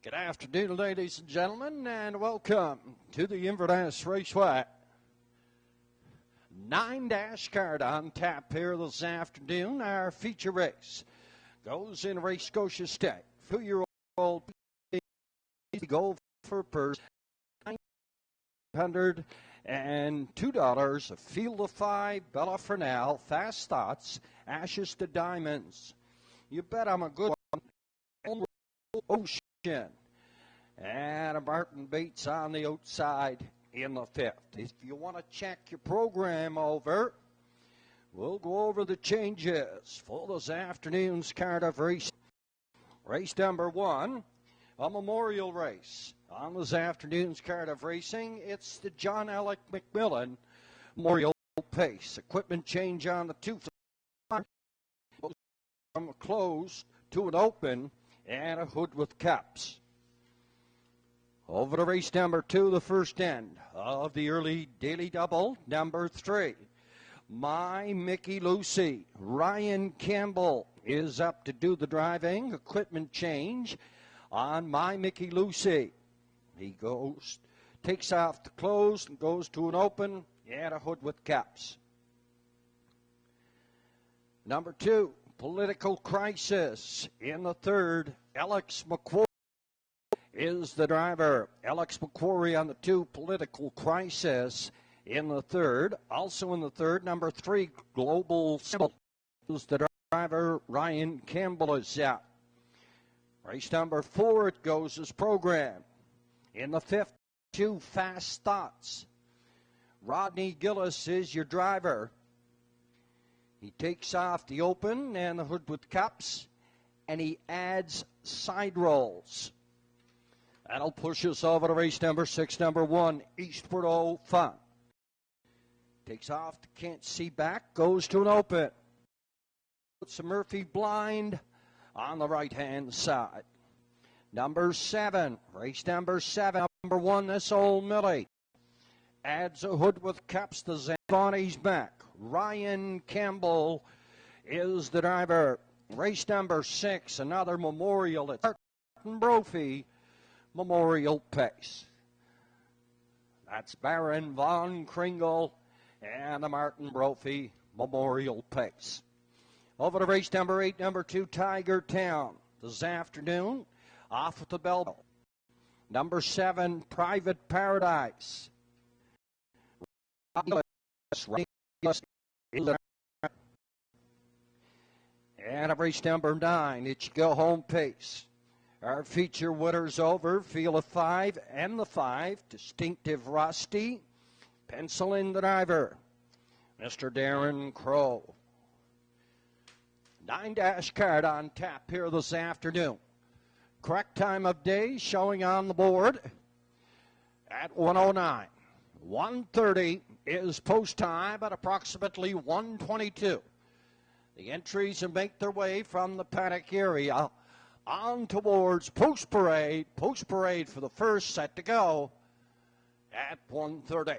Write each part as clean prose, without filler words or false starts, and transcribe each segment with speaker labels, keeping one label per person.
Speaker 1: Good afternoon, ladies and gentlemen, and welcome to the Inverness Raceway. 9-dash card on tap here this afternoon. Our feature race goes in Race Scotia State. 2-year-old goal for purse $902, a field of 5, Bella for now, Fast Thoughts, Ashes to Diamonds. You bet I'm a good one. Ocean. And a Martin Bates on the outside in the 5th. If you want to check your program over, we'll go over the changes for this afternoon's card of race. Race number 1, a memorial race. On this afternoon's card of racing, it's the John Alec McMillan Memorial Pace. Equipment change on the 2 from a closed to an open and a hood with caps. Over to race number 2, the first end of the early daily double, number 3. My Mickey Lucy. Ryan Campbell is up to do the driving. Equipment change on My Mickey Lucy. He takes off the closed and goes to an open and a hood with caps. Number 2, Political Crisis. In the 3rd, Alex McQuarrie is the driver. Alex McQuarrie on the 2, Political Crisis in the 3rd. Also in the 3rd, number 3, Global Symbol is the driver. Ryan Campbell is out. Race number 4, it goes as programmed. In the 5th, 2, Fast Thoughts. Rodney Gillis is your driver. He takes off the open and the hood with caps, and he adds side rolls. That'll push us over to race number 6, number 1, Eastward O Fun. Takes off the can't see back, goes to an open. Puts a Murphy blind on the right-hand side. Number 7, race number 7, number 1, This Old Millie. Adds a hood with caps to Zamboni's back. Ryan Campbell is the driver. Race number 6, another memorial at Brophy Memorial Pace. That's Baron Von Kringle and the Martin Brophy Memorial Pace. Over to race number 8, number 2, Tiger Town. This afternoon, off with the bell. Number 7, Private Paradise. And of race number 9, it's Go Home Pace. Our feature winners over, Field of 5 and the 5, Distinctive Rusty. Pencil in the driver, Mr. Darren Crow. 9-dash card on tap here this afternoon. Correct time of day showing on the board at 1:09. 1:30 is post time at approximately 1:22. The entries make their way from the paddock area on towards post parade. Post parade for the first, set to go at 1:30.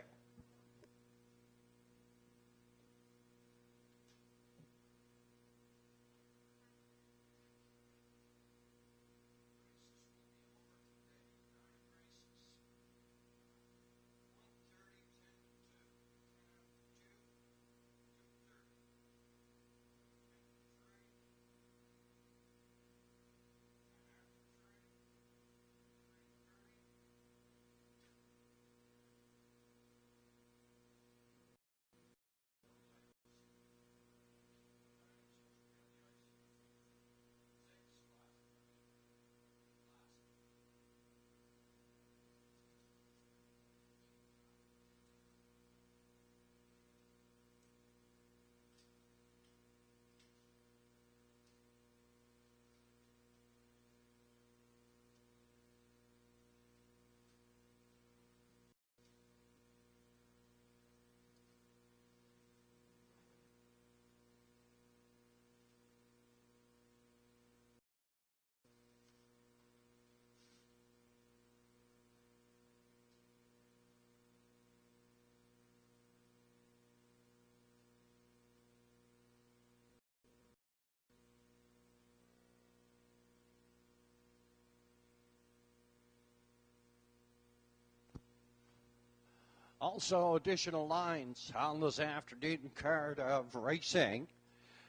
Speaker 1: Also, additional lines on this afternoon card of racing,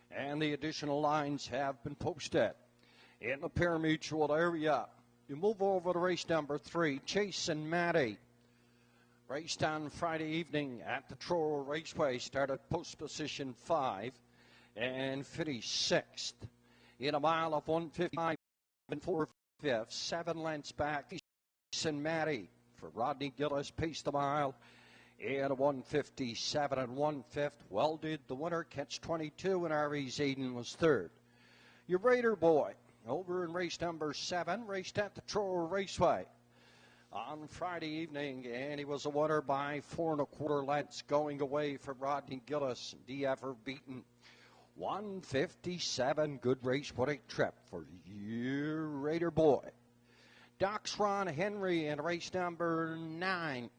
Speaker 1: and the additional lines have been posted. In the pari-mutuel area, you move over to race number 3, Chase and Maddie. Raced on Friday evening at the Truro Raceway, started post position 5 and finished 6th. In a mile of 1:55 and 4/5, 7 lengths back. Chase and Maddie for Rodney Gillis paced the mile in a 1:57 and 1/5. Well did the winner catch 22, and R.E. Eden was 3rd. Your Raider Boy over in race number 7, raced at the Truro Raceway on Friday evening, and he was a winner by 4 1/4 lengths, going away from Rodney Gillis. D.F. beaten 1:57. Good race winning trip for your Raider Boy. Doc's Ron Henry in race number 9.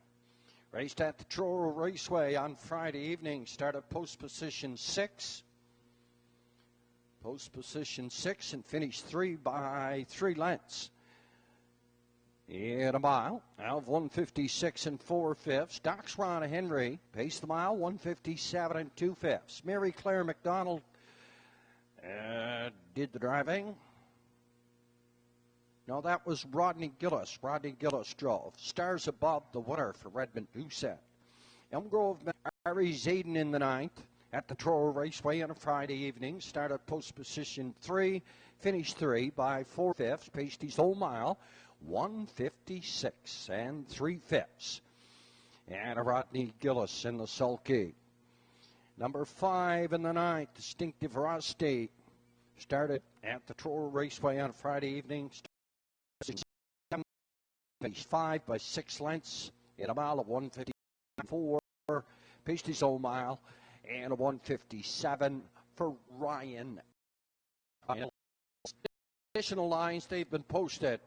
Speaker 1: Raced at the Truro Raceway on Friday evening, started post position 6. Post position 6 and finished 3 by 3 lengths. In a mile of 1:56 and 4/5, Doc's Ron Henry paced the mile 1:57 and 2/5. Mary Claire McDonald did the driving. No, that was Rodney Gillis. Rodney Gillis drove. Stars Above, the winner for Redmond Doucette. Elm Grove, R.E. Zayden in the 9th at the Truro Raceway on a Friday evening. Started post position 3, finished 3 by 4/5. Paced his whole mile, 1:56 and 3/5. And a Rodney Gillis in the sulky. Number 5 in the 9th, Distinctive Rusty. Started at the Truro Raceway on Friday evening. Finished 5 by 6 lengths in a mile of 1:54. Paced his own mile and a 1:57 for Ryan. Additional lines, they've been posted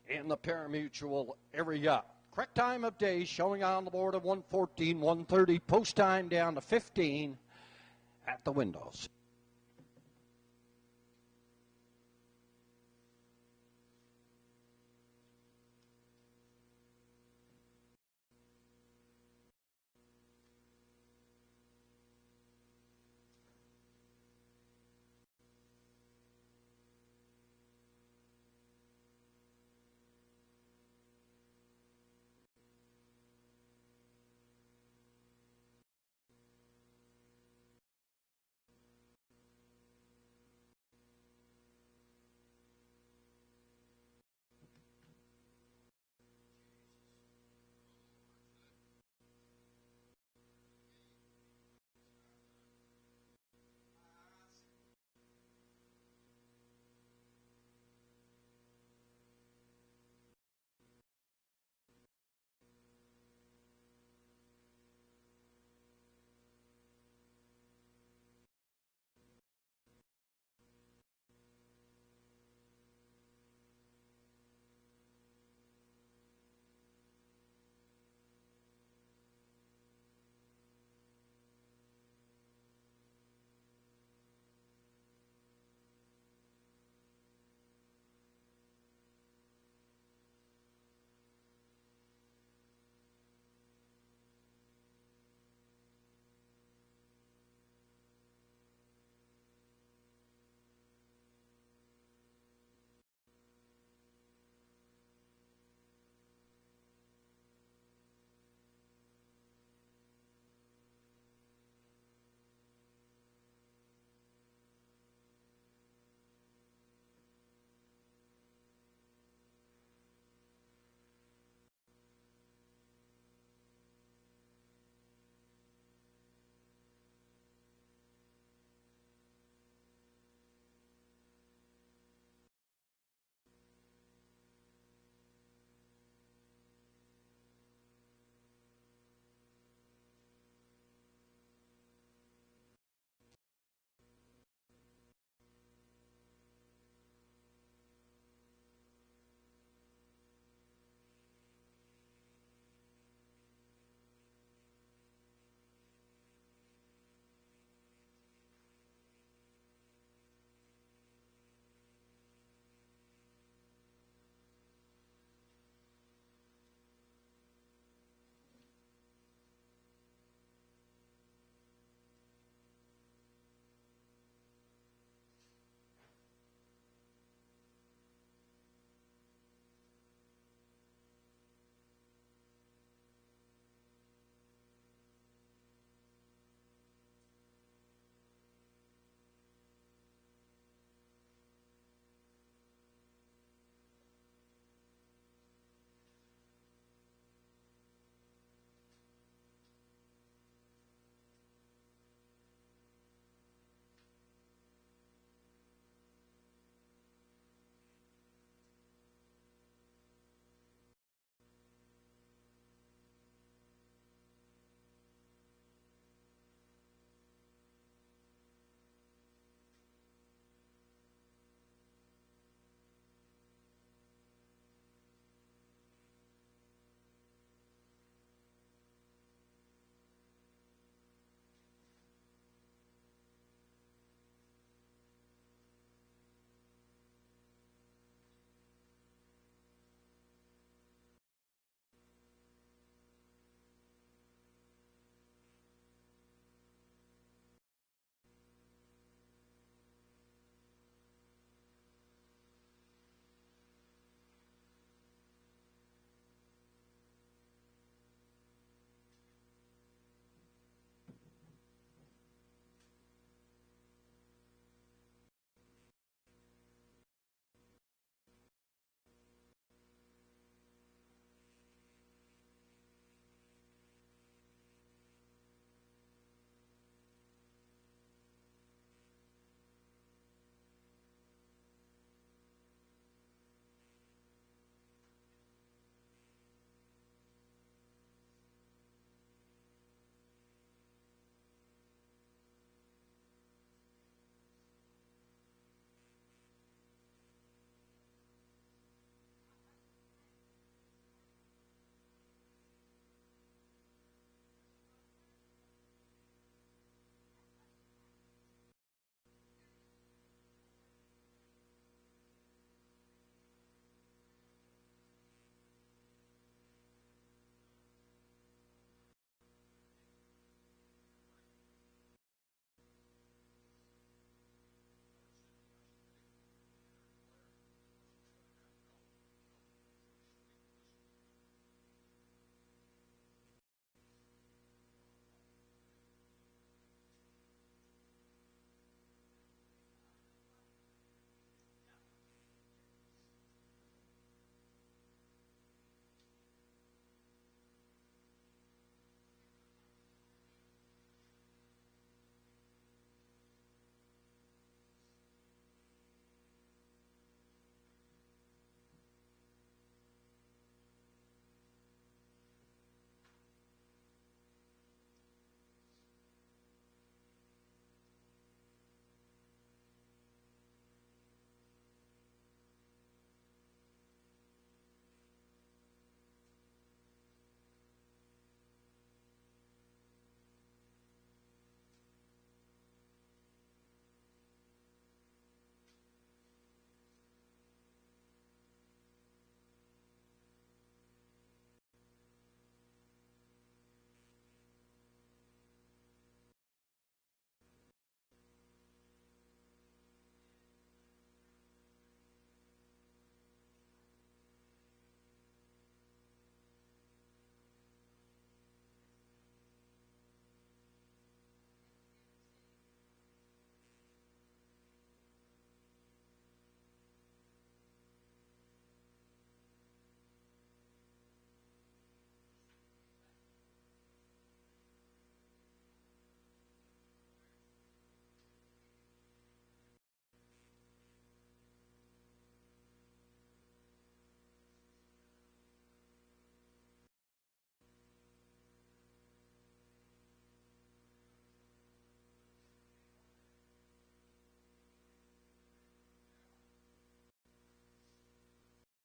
Speaker 1: in the pari-mutuel area. Correct time of day showing on the board of 1:14, 1:30. Post time down to 15 at the windows.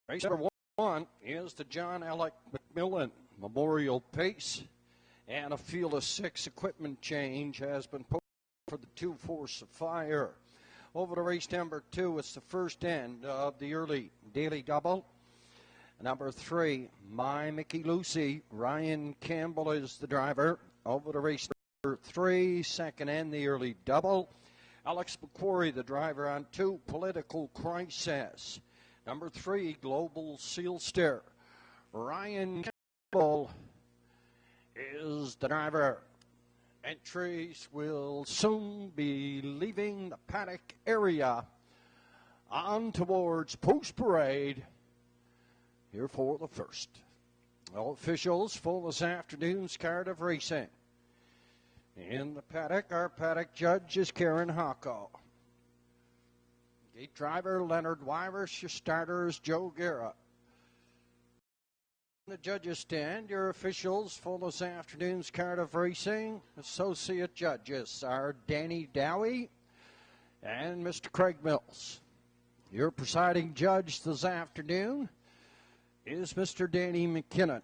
Speaker 1: Race number 1 is the John Alec McMillan Memorial Pace, and a field of 6 equipment change has been posted for the 2 Force of Fire. Over to race number 2, it's the first end of the early daily double. Number 3, My Mickey Lucy, Ryan Campbell is the driver. Over to race number 3, second end, the early double. Alex McQuarrie, the driver on 2, Political Crisis. Number 3, Global Seal Steer. Ryan Campbell is the driver. Entries will soon be leaving the paddock area on towards Post Parade here for the first. All officials full this afternoon's card of racing. In the paddock, our paddock judge is Karen Hocko. Gate driver Leonard Wyrish, your starters Joe Guerra. The judges stand, your officials for this afternoon's card of racing. Associate judges are Danny Dowie and Mr. Craig Mills. Your presiding judge this afternoon is Mr. Danny McKinnon.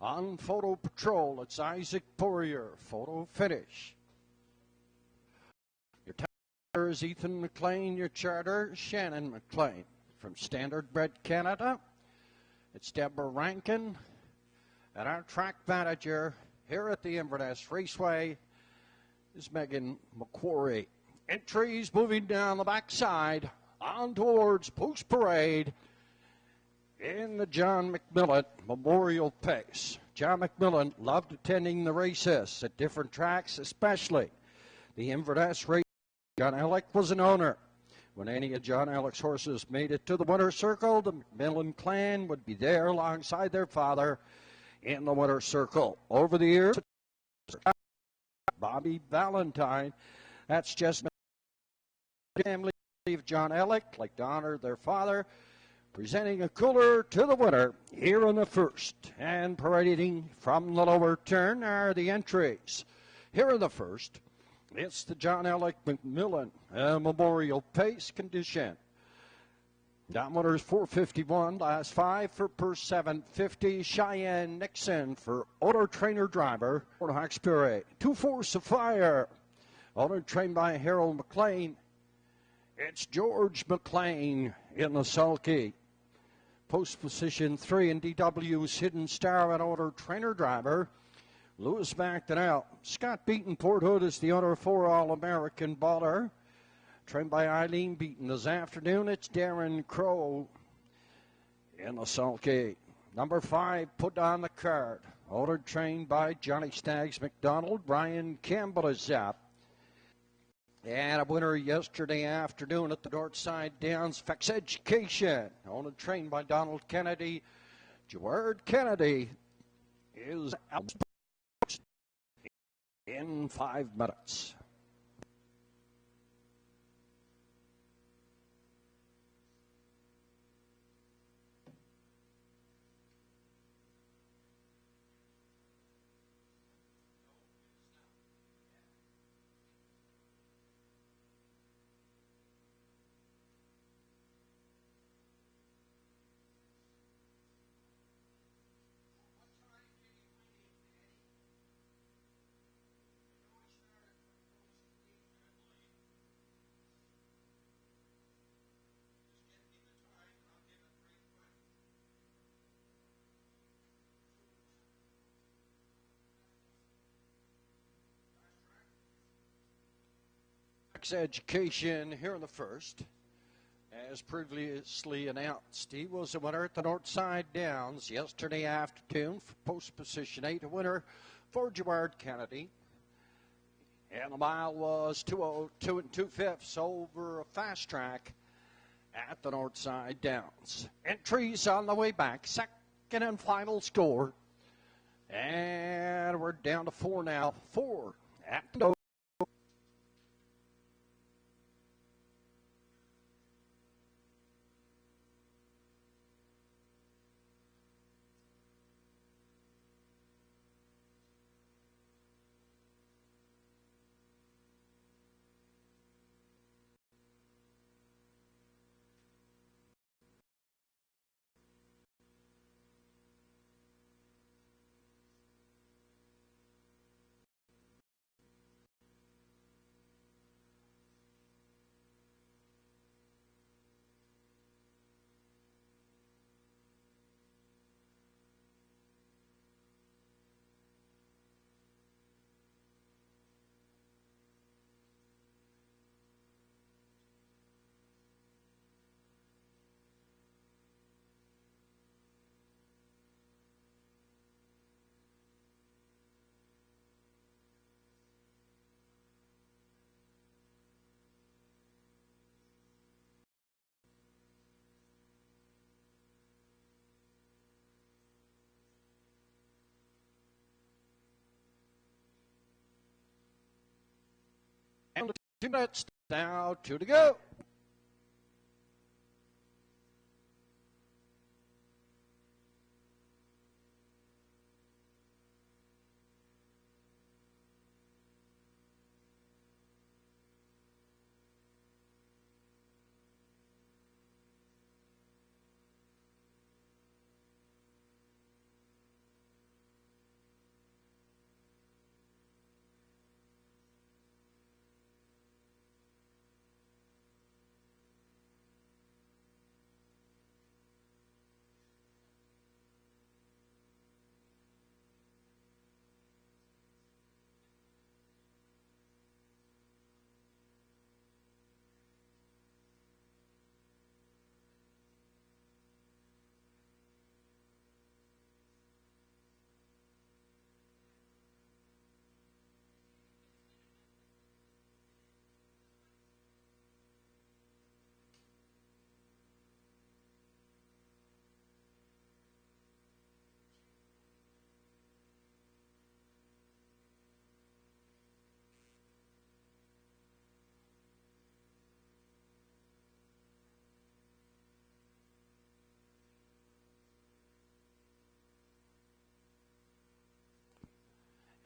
Speaker 1: On photo patrol, it's Isaac Poirier, photo finish. Your timer is Ethan McLean, your charter, Shannon McLean. From Standard Bred Canada, it's Deborah Rankin. And our track manager here at the Inverness Raceway is Megan McQuarrie. Entries moving down the backside on towards Post Parade in the John McMillan Memorial Pace. John McMillan loved attending the races at different tracks, especially the Inverness Raceway. John Alec was an owner. When any of John Alec's horses made it to the winner's circle, the McMillan clan would be there alongside their father in the winner's circle. Over the years, Bobby Valentine, that's just the family of John Alec, like to honor their father, presenting a cooler to the winner here in the first. And parading from the lower turn are the entries. Here in the first, it's the John Alec McMillan Memorial Pace condition. Dominators 451, last 5 for per 750. Cheyenne Nixon for auto trainer driver. Fort Hawkesbury. 2 Force of Fire. Auto trained by Harold McLean. It's George McLean in the sulky. Post position 3 in DW's Hidden Star and auto trainer driver. Lewis backed it out. Scott Beaton, Port Hood, is the owner for All-American Baller. Trained by Eileen Beaton this afternoon. It's Darren Crow in the sulky. Number 5, put on the card. Auto trained by Johnny Staggs McDonald. Ryan Campbell is up. And a winner yesterday afternoon at the Northside Downs, Fex Education. Owned and trained by Donald Kennedy. Gerard Kennedy is out in 5 minutes. Education here in the first. As previously announced, he was a winner at the Northside Downs yesterday afternoon for post position 8, a winner for Gerard Kennedy. And the mile was 2:02 2/5 over a fast track at the Northside Downs. Entries on the way back, second and final score. And we're down to 4 now. 4 at the 2 minutes now, 2 to go.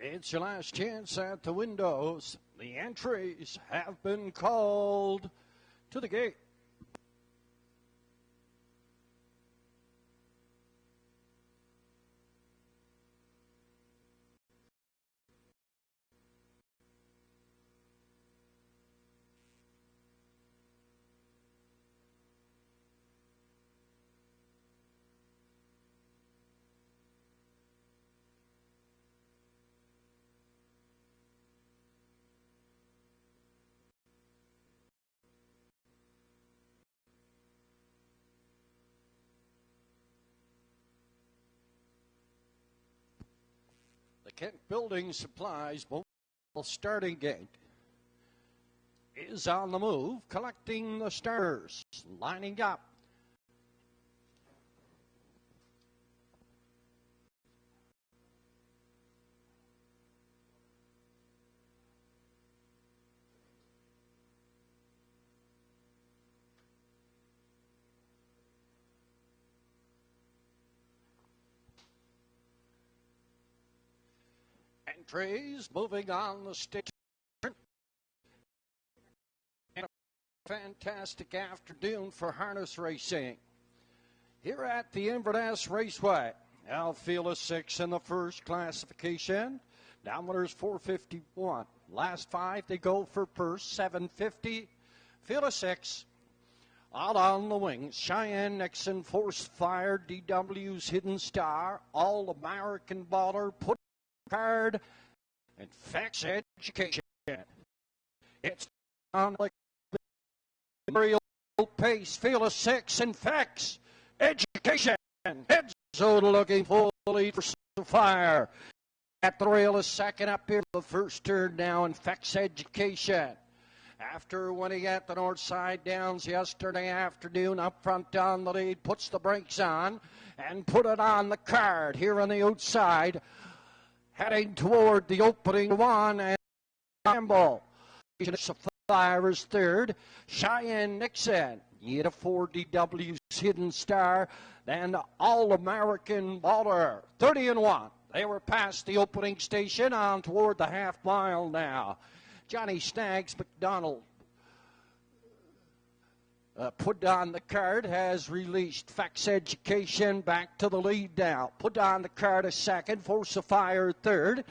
Speaker 1: It's your last chance at the windows. The entries have been called to the gate. The Kent Building Supplies mobile starting gate is on the move, collecting the starters, lining up. Entries moving on the stage. And a fantastic afternoon for harness racing here at the Inverness Raceway. Field 6 in the first classification. Downwinners 451. Last 5 they go for purse 750. Field 6. Out on the wings, Cheyenne Nixon, Force Fire, DW's Hidden Star, All American Baller, Put Card, and Facts Education. It's on like real pace. Field 6 and Facts Education. Heads looking for the lead for Fire. At the rail is second up here. The first turn now in Facts Education. After winning at the North Side Downs yesterday afternoon, up front on the lead, puts the brakes on and put it on the card here on the outside. Heading toward the opening one, and Campbell. Fire is third. Cheyenne Nixon. Yet a 4DW's Hidden Star. Then All-American Baller. 30-1. They were past the opening station on toward the half mile now. Johnny Snaggs McDonald put on the card, has released Facts Education back to the lead now. Put on the card a second, Force of Fire third.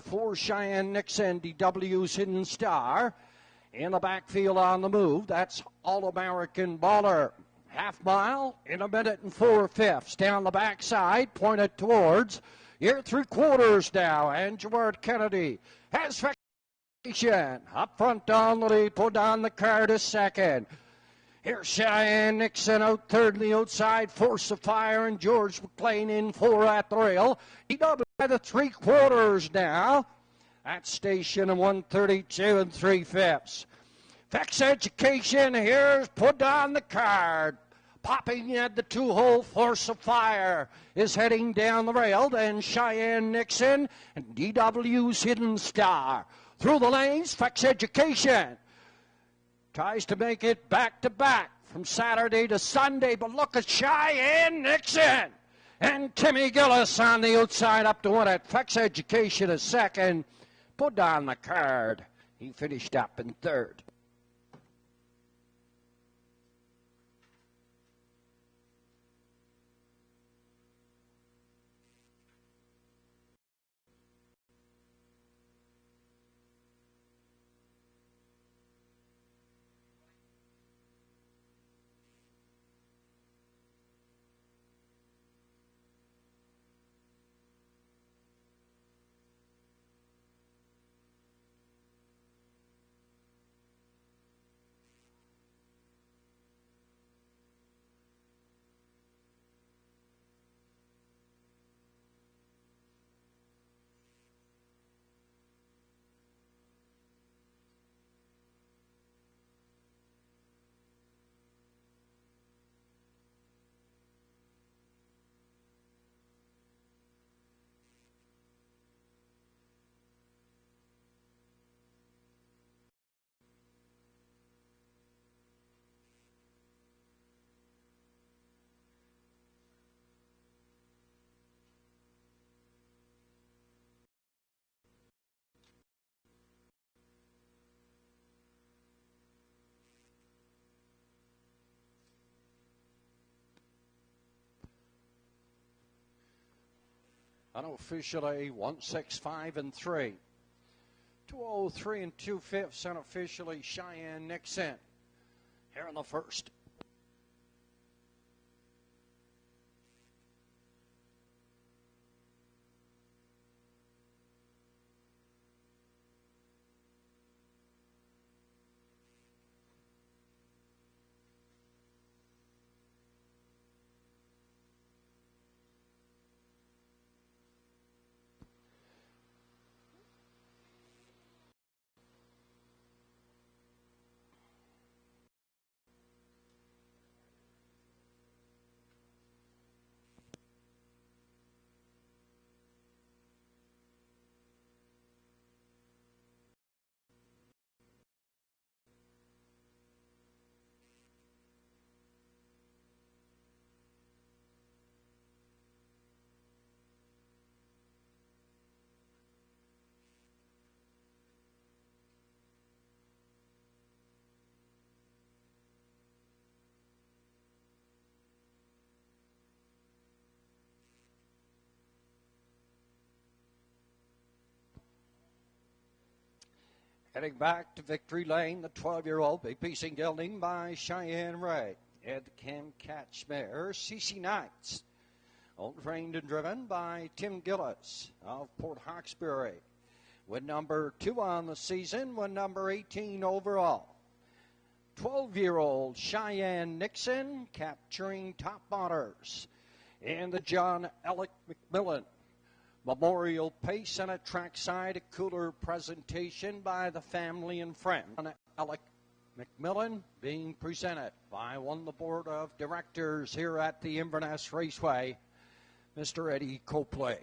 Speaker 1: For Cheyenne Nixon, DW's Hidden Star. In the backfield on the move, that's All-American Baller. Half mile in 1 minute and 4/5. Down the backside, pointed towards. Here 3/4 now, and Gerard Kennedy has Facts Education. Up front on the lead, put on the card a second. Here's Cheyenne Nixon out third on the outside. Force of Fire and George McLean in 4 at the rail. He doubled by the 3/4 now. At station in 1:32 3/5. Facts Education here's put on the card. Popping at the 2-hole. Force of Fire is heading down the rail. Then Cheyenne Nixon and DW's Hidden Star. Through the lanes, Facts Education Tries to make it back-to-back from Saturday to Sunday, but look at Cheyenne Nixon. And Timmy Gillis on the outside up to win it. Fex Education is second. Put down the card. He finished up in third. Unofficially 165 and 3. 203 and 2/5 unofficially Cheyenne Nixon here in the first. Heading back to victory lane, the 12-year-old be piecing gelding by Cheyenne Ray. Ed Can Catch mare, CC Knights. Owned, trained, and driven by Tim Gillis of Port Hawkesbury. Win number 2 on the season, win number 18 overall. 12-year-old Cheyenne Nixon capturing top honors. And the John Alec McMillan Memorial Pace and a trackside, a cooler presentation by the family and friends. Alec McMillan being presented by one of the board of directors here at the Inverness Raceway, Mr. Eddie Copley.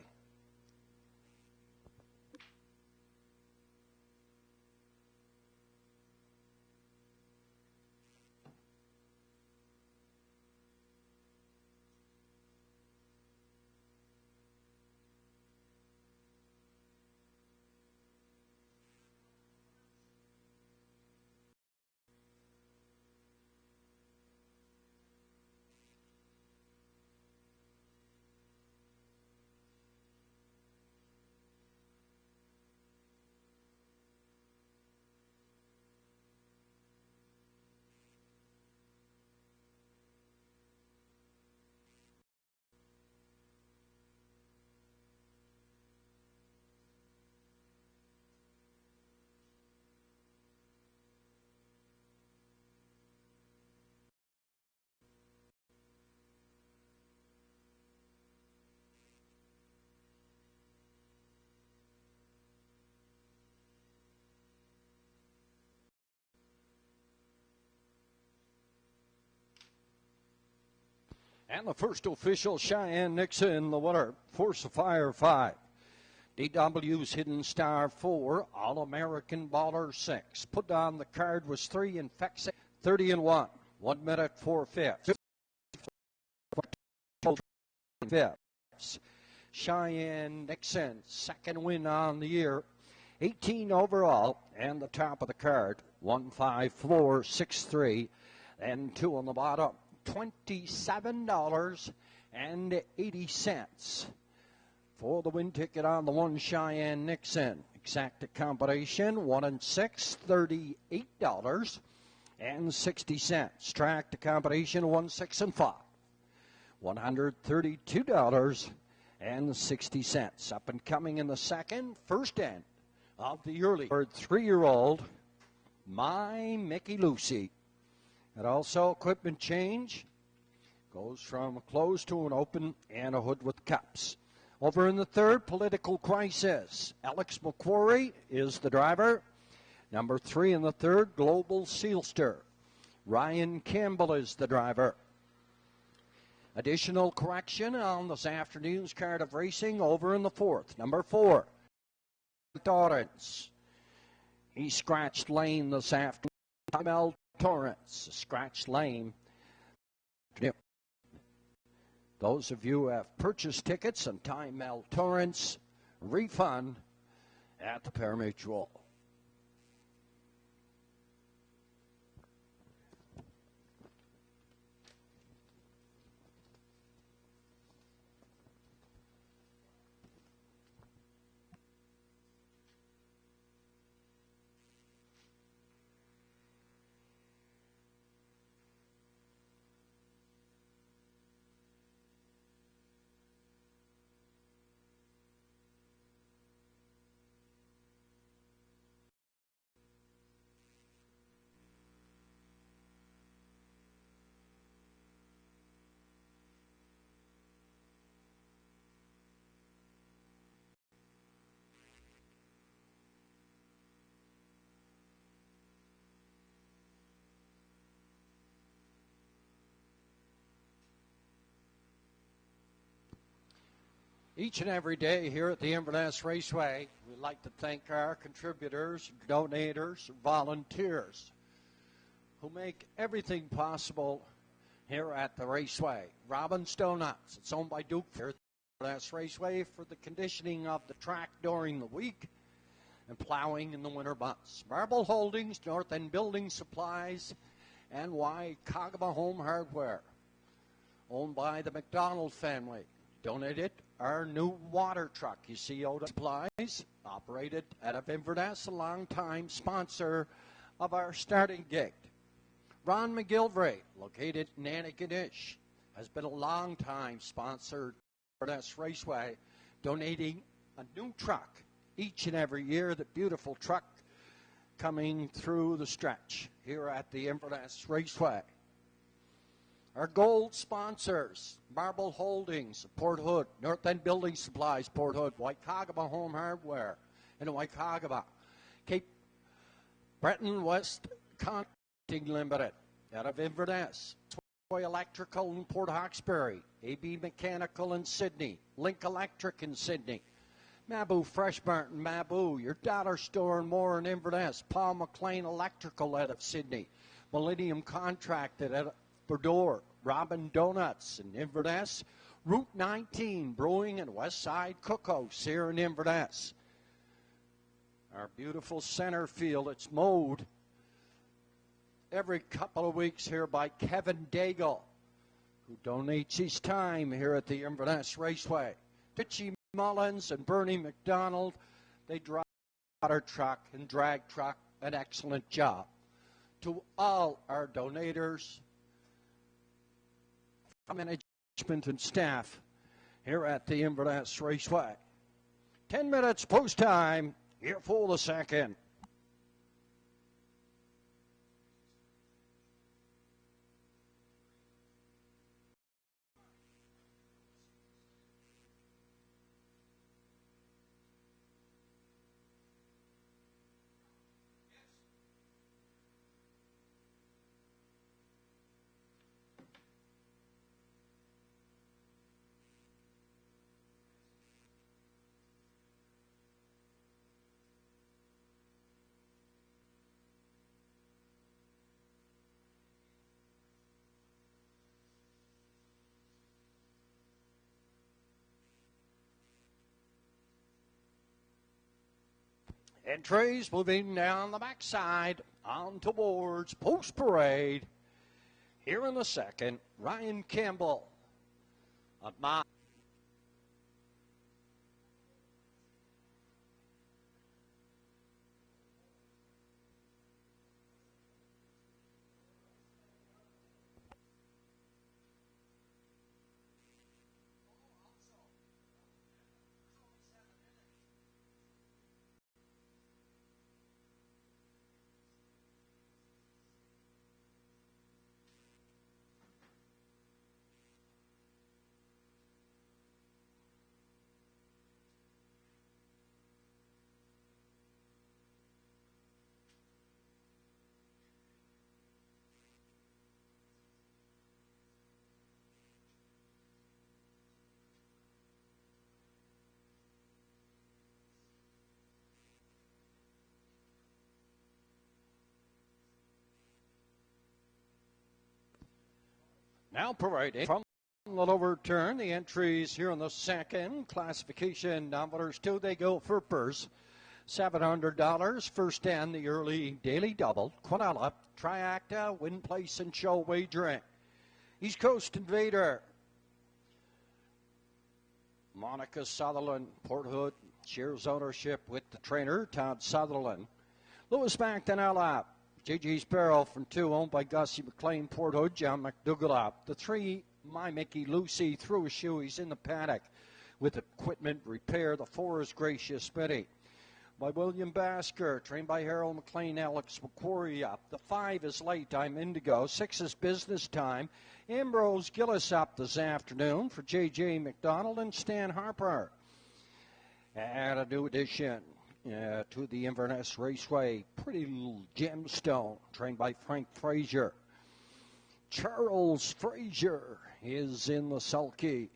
Speaker 1: And the first official, Cheyenne Nixon, the winner, Force of Fire 5. DW's Hidden Star 4, All-American Baller 6. Put on the card was 3 and Fex 30 and 1. 1 minute 4/5. Cheyenne Nixon, second win on the year. 18 overall, and the top of the card, 15463, and 2 on the bottom, $27.80 for the win ticket on the 1 Cheyenne Nixon. Exact combination, 1 and 6, $38.60. Track to combination, 1, 6, and 5, $132.60. Up and coming in the second, first end of the early 3-year-old, My Mickey Lucy. And also equipment change. Goes from a closed to an open and a hood with cups. Over in the third, Political Crisis. Alex McQuarrie is the driver. Number 3 in the third, Global Sealster. Ryan Campbell is the driver. Additional correction on this afternoon's card of racing over in the fourth. Number 4, Torrance. He scratched lane this afternoon. Mel Torrance, scratched lane. Those of you who have purchased tickets and Time Mel Torrance, refund at the Paramutual. Each and every day here at the Inverness Raceway, we'd like to thank our contributors, donators, volunteers who make everything possible here at the Raceway. Robin's Donuts, it's owned by Duke here at the Inverness Raceway for the conditioning of the track during the week and plowing in the winter months. Marble Holdings, North End Building Supplies, and Waikagama Home Hardware, owned by the McDonald family. Donated our new water truck. You see Oda Supplies, operated out of Inverness, a long-time sponsor of our starting gate. Ron McGilvray, located in Antigonish, has been a long-time sponsor of Inverness Raceway, donating a new truck each and every year. The beautiful truck coming through the stretch here at the Inverness Raceway. Our gold sponsors, Marble Holdings, Port Hood, North End Building Supplies, Port Hood, Waikagama Home Hardware in Waikagama, Cape Breton West Contracting Limited out of Inverness, Toy Electrical in Port Hawkesbury, AB Mechanical in Sydney, Link Electric in Sydney, Mabou Fresh Mart in Mabou, your dollar store and more in Inverness, Paul McLean Electrical out of Sydney, Millennium Contracted out of Bordeaux, Robin Donuts in Inverness, Route 19 Brewing and Westside Cookhouse here in Inverness. Our beautiful center field, it's mowed every couple of weeks here by Kevin Daigle, who donates his time here at the Inverness Raceway. Richie Mullins and Bernie McDonald, they drive water truck and drag truck, an excellent job. To all our donators, management and staff here at the Inverness Raceway. 10 minutes post time here for the second. Entries moving down the backside on towards Post Parade. Here in the second, Ryan Campbell of my. Now parading from the lower turn. The entries here in the second. Classification numbers 2. They go for purse. $700. First and the early daily double. Quinella, Triacta, Win Place and Show Wagering. East Coast Invader. Monica Sutherland, Port Hood, shares ownership with the trainer, Todd Sutherland. Lewis McNutt, J.G. Sparrow from 2, owned by Gussie McLean, Port Hood, John McDougall up. The 3, My Mickey Lucy, threw a shoe. He's in the paddock with equipment repair. The 4 is Gracious Smitty. By William Basker, trained by Harold McLean, Alex McQuarrie up. The 5 is Late, I'm Indigo. 6 is Business Time. Ambrose Gillis up this afternoon for J.J. McDonald and Stan Harper. And a new addition to the Inverness Raceway, Pretty Little Gemstone, trained by Frank Frazier. Charles Frazier is in the sulky.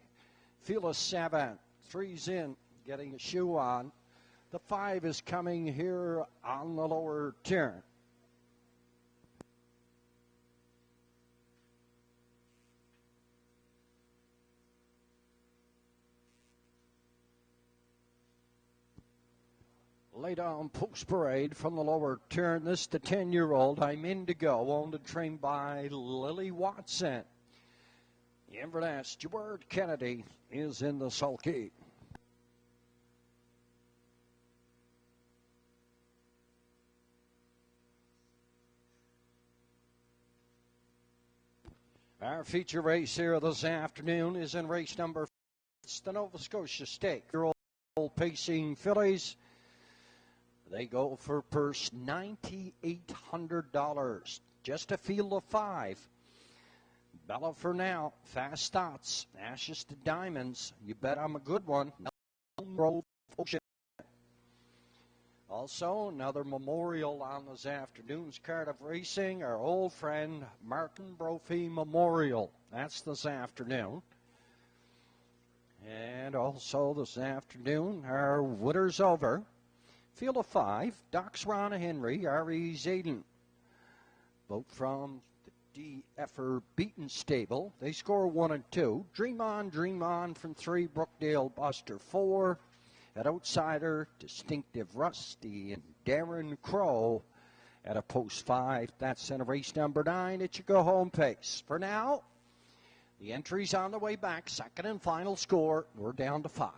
Speaker 1: Phyllis Savant, 3's in, getting a shoe on. The 5 is coming here on the lower turn. Lay down Post Parade from the lower turn. This the 10-year-old. I'm Indigo, owned and trained by Lily Watson. Inverness, Stuart Kennedy is in the sulky. Our feature race here this afternoon is in race number 5. It's the Nova Scotia Stake. Year-old pacing fillies. They go for purse $9,800. Just a field of 5. Bella for now. Fast Thoughts. Ashes to Diamonds. You bet I'm a good one. Ocean. Also, another memorial on this afternoon's card of racing. Our old friend Martin Brophy Memorial. That's this afternoon. And also this afternoon, our winner's over. Field of 5, Doc's Ronna Henry, R.E. Zayden. Both from the D.F.er Beaton stable. They score 1 and 2. Dream On from 3, Brookdale Buster 4. At outsider, Distinctive Rusty and Darren Crow at a post 5. That's in a race number 9. It's your go-home pace. For now, the entries on the way back. Second and final score. We're down to 5.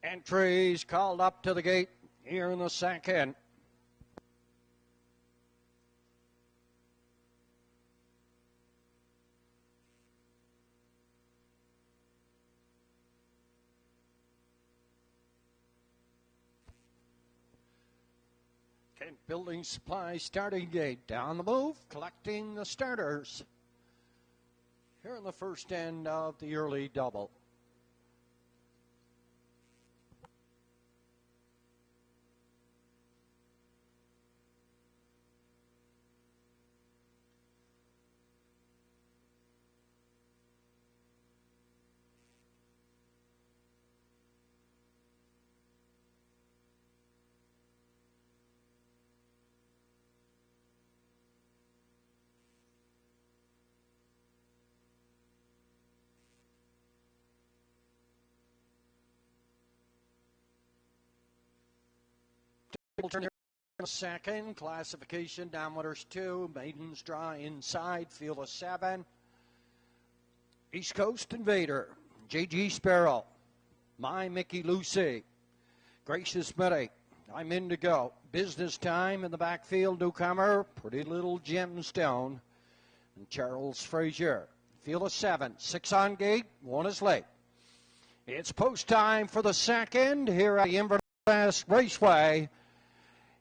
Speaker 1: Entries called up to the gate here in the second. Kent Building Supply starting gate. Down the move, collecting the starters. Here in the first end of the early double. Turn second, classification downwaters 2, maidens draw inside, field of 7. East Coast Invader, JG Sparrow, My Mickey Lucy, Gracious Mitty, I'm in to go. Business Time in the backfield, newcomer, Pretty Little Gemstone, and Charles Frazier. Field of 7, 6 on gate, 1 is late. It's post time for the second here at the Inverness Raceway.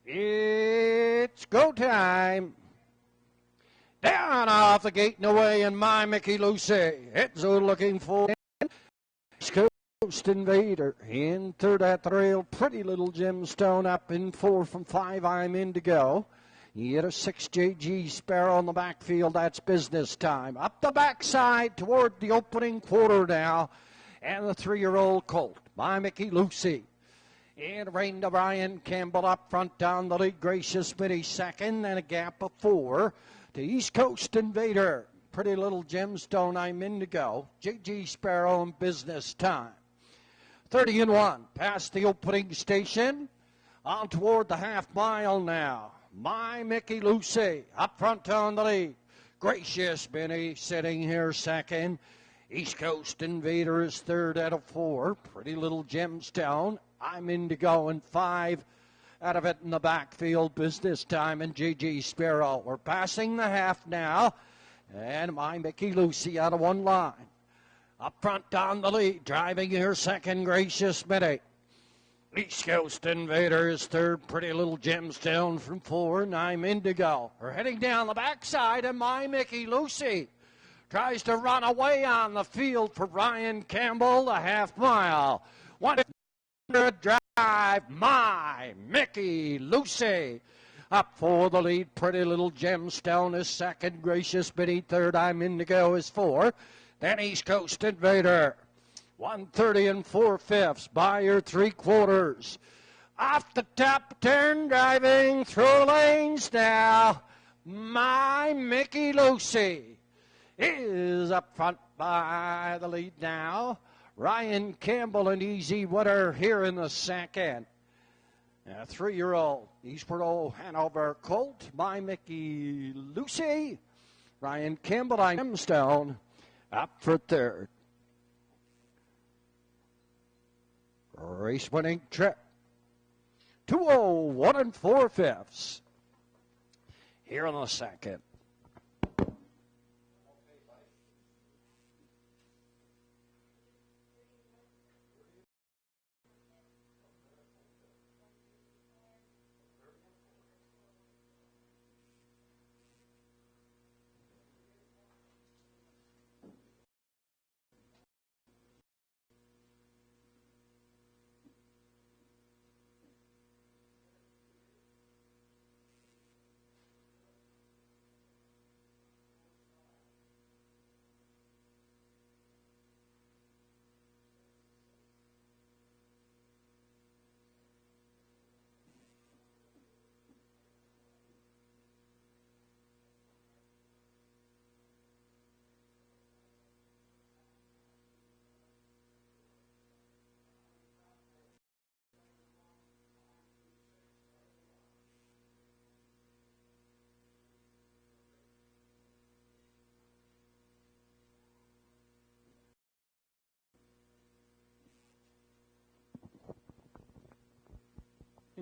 Speaker 1: It's go time. Down off the gate and away, and My Mickey Lucy. It's looking for East Coast Invader in third at the rail. Pretty Little Gemstone up in 4 from 5. I'm in to go. You get a 6 JG Sparrow on the backfield. That's Business Time. Up the backside toward the opening quarter now. And the 3-year-old colt, My Mickey Lucy. And Rain to Brian Campbell up front down the lead. Gracious Mitty second, and a gap of 4 to East Coast Invader. Pretty Little Gemstone, I'm in to go. JG Sparrow and Business Time. 30-1 past the opening station. On toward the half mile now. My Mickey Lucy up front on the lead. Gracious Mitty sitting here second. East Coast Invader is third out of 4. Pretty Little Gemstone. I'm in to go in 5 out of it in the backfield. Business Time and JG Sparrow. We're passing the half now. And My Mickey Lucy out of 1 line. Up front down the lead. Driving here second, Gracious Mitty. East Coast Invader is third. Pretty Little Gemstone from 4. And I'm in to go. We're heading down the backside, and My Mickey Lucy tries to run away on the field for Ryan Campbell, the half mile. 100 drive, My Mickey Lucy. Up for the lead, Pretty Little Gemstone is second. Gracious Mitty third. I'm in to go is 4. Then East Coast Invader. 130 4/5 by your 3/4. Off the top turn, driving through lanes now. My Mickey Lucy is up front by the lead now. Ryan Campbell and Easy Winner here in the second. A 3-year-old Eastward Old Hanover colt, My Mickey Lucy. Ryan Campbell, Gemstone up for third. Race winning trip. 2:01 4/5 here in the second.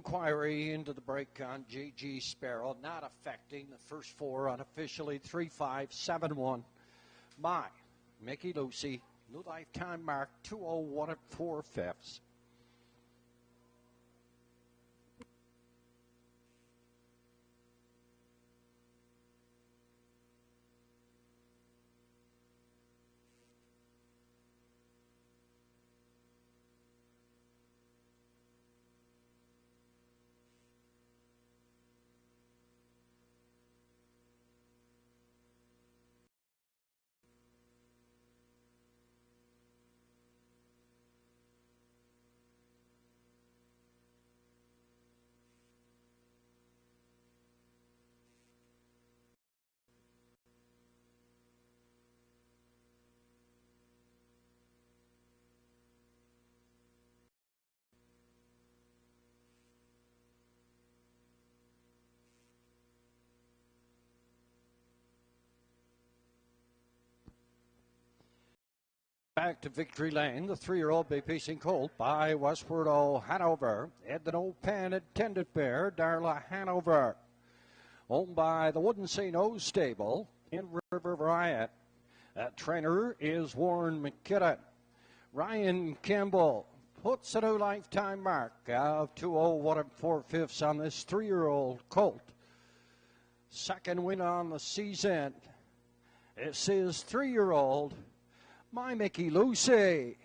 Speaker 1: Inquiry into the break on J.G. Sparrow, not affecting the first four unofficially. 3-5-7-1. My Mickey Lucy, new lifetime mark 201 4/5. Back to victory lane, the 3-year-old Bay Pacing Colt by Westward O Hanover. Ed the No Pen Attendant Bear, Darla Hanover. Owned by the Wouldn't Say No stable in River Riot. That trainer is Warren McKinnon. Ryan Campbell puts a new lifetime mark of 201 4/5 on this 3-year-old Colt. Second win on the season. This is 3-year-old My Mickey Lucy.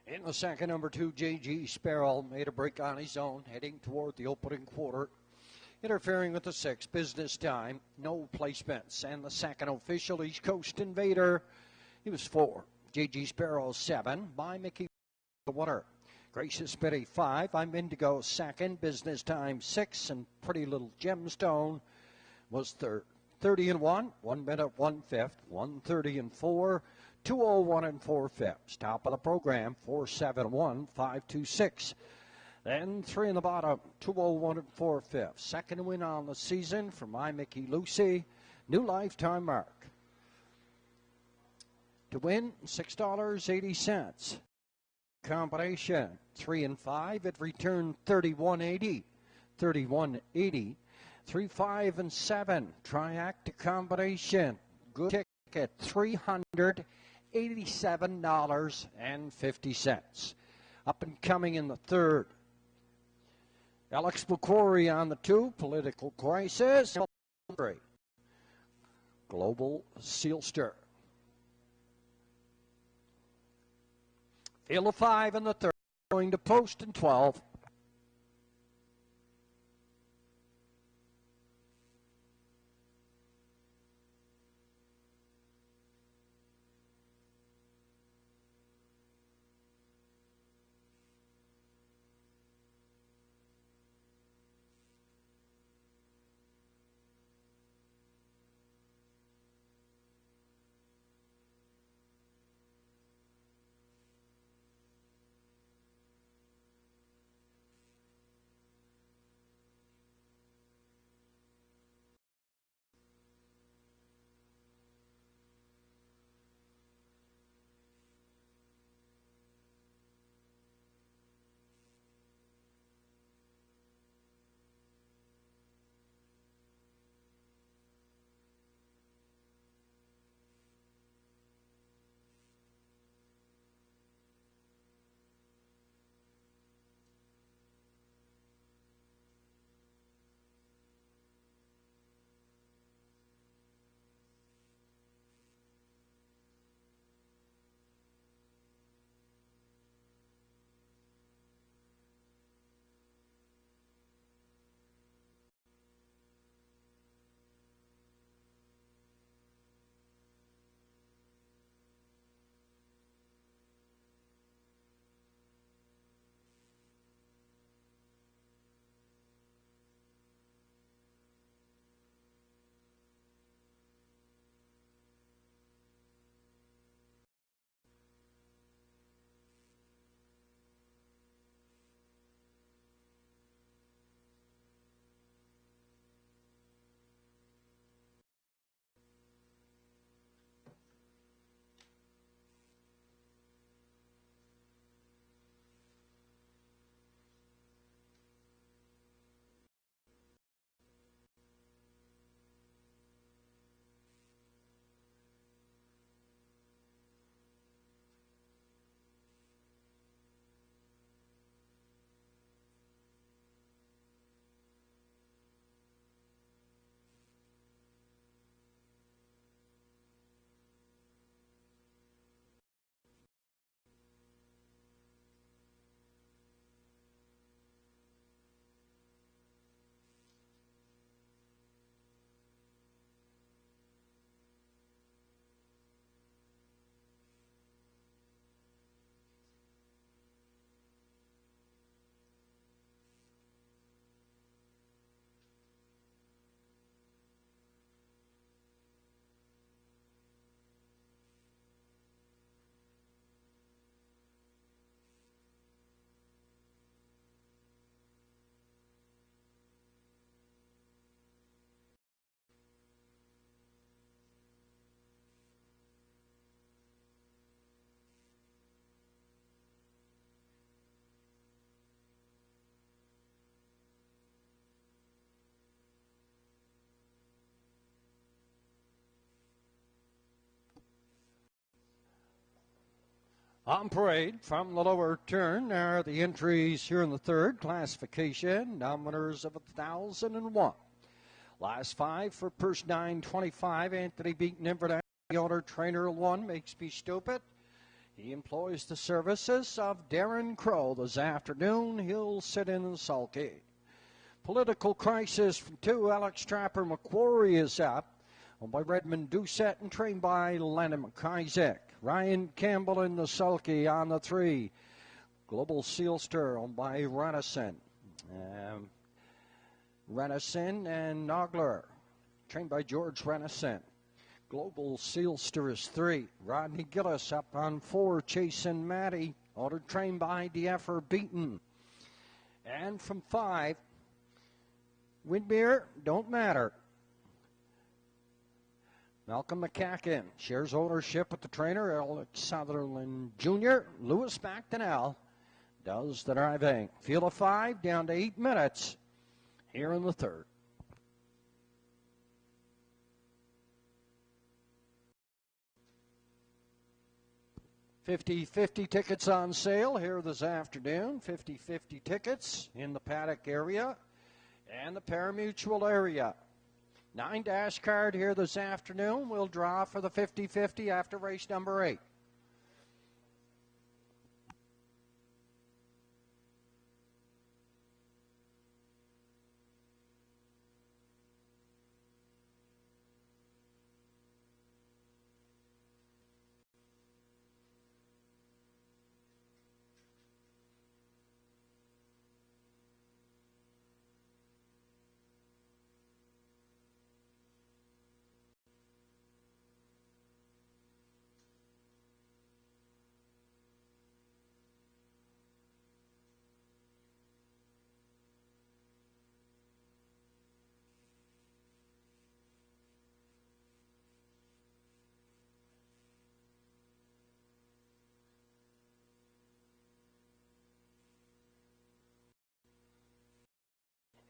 Speaker 1: In the second, number 2, J.G. Sparrow made a break on his own, heading toward the opening quarter. Interfering with the 6, Business Time, no placements. And the second official, East Coast Invader, he was 4. J.G. Sparrow 7, by Mickey Water. Gracious Biddy 5, I'm Indigo 2nd, Business Time 6, and Pretty Little Gemstone was 3rd. 30-1, 1 minute 1/5, 1:30-4. 201 4/5. Top of the program, 471 526. Then 3 in the bottom, 201 4/5. Second win on the season for My Mickey Lucy. New lifetime mark. To win, $6.80. Combination 3 and 5. It returned 31.80. 31.80. 3, 5, and 7. Triacta combination. Good ticket, $387.50. Up and coming in the third, Alex McQuarrie on the 2, Political Crisis. Global Sealster. Field of 5 in the 3rd, going to post in 12. On parade from the lower turn are the entries here in the 3rd classification. Winners of 1,001. Last 5 for purse 925. Anthony Beaton, Inverness. The owner, trainer 1, makes me stupid. He employs the services of Darren Crow this afternoon. He'll sit in and sulky. Political Crisis from 2. Alex Trapper McQuarrie is up. Owned by Redmond Doucette and trained by Lennon McIsaac. Ryan Campbell in the sulky on the 3. Global Sealster owned by Renison. Renison and Nogler, trained by George Renison. Global Sealster is 3. Rodney Gillis up on 4. Chasen Matty, ordered trained by DFR Beaton. And from 5, Windmere, Don't Matter. Malcolm McCacken shares ownership with the trainer, Alex Sutherland Jr. Lewis McDonnell does the driving. Field of 5 down to 8 minutes here in the 3rd. 50-50 tickets on sale here this afternoon. 50-50 tickets in the paddock area and the parimutuel area. 9-dash card here this afternoon. We'll draw for the 50-50 after race number 8.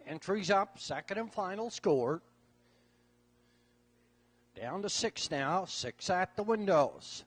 Speaker 1: Entries up, second and final score. Down to 6 now, 6 at the windows.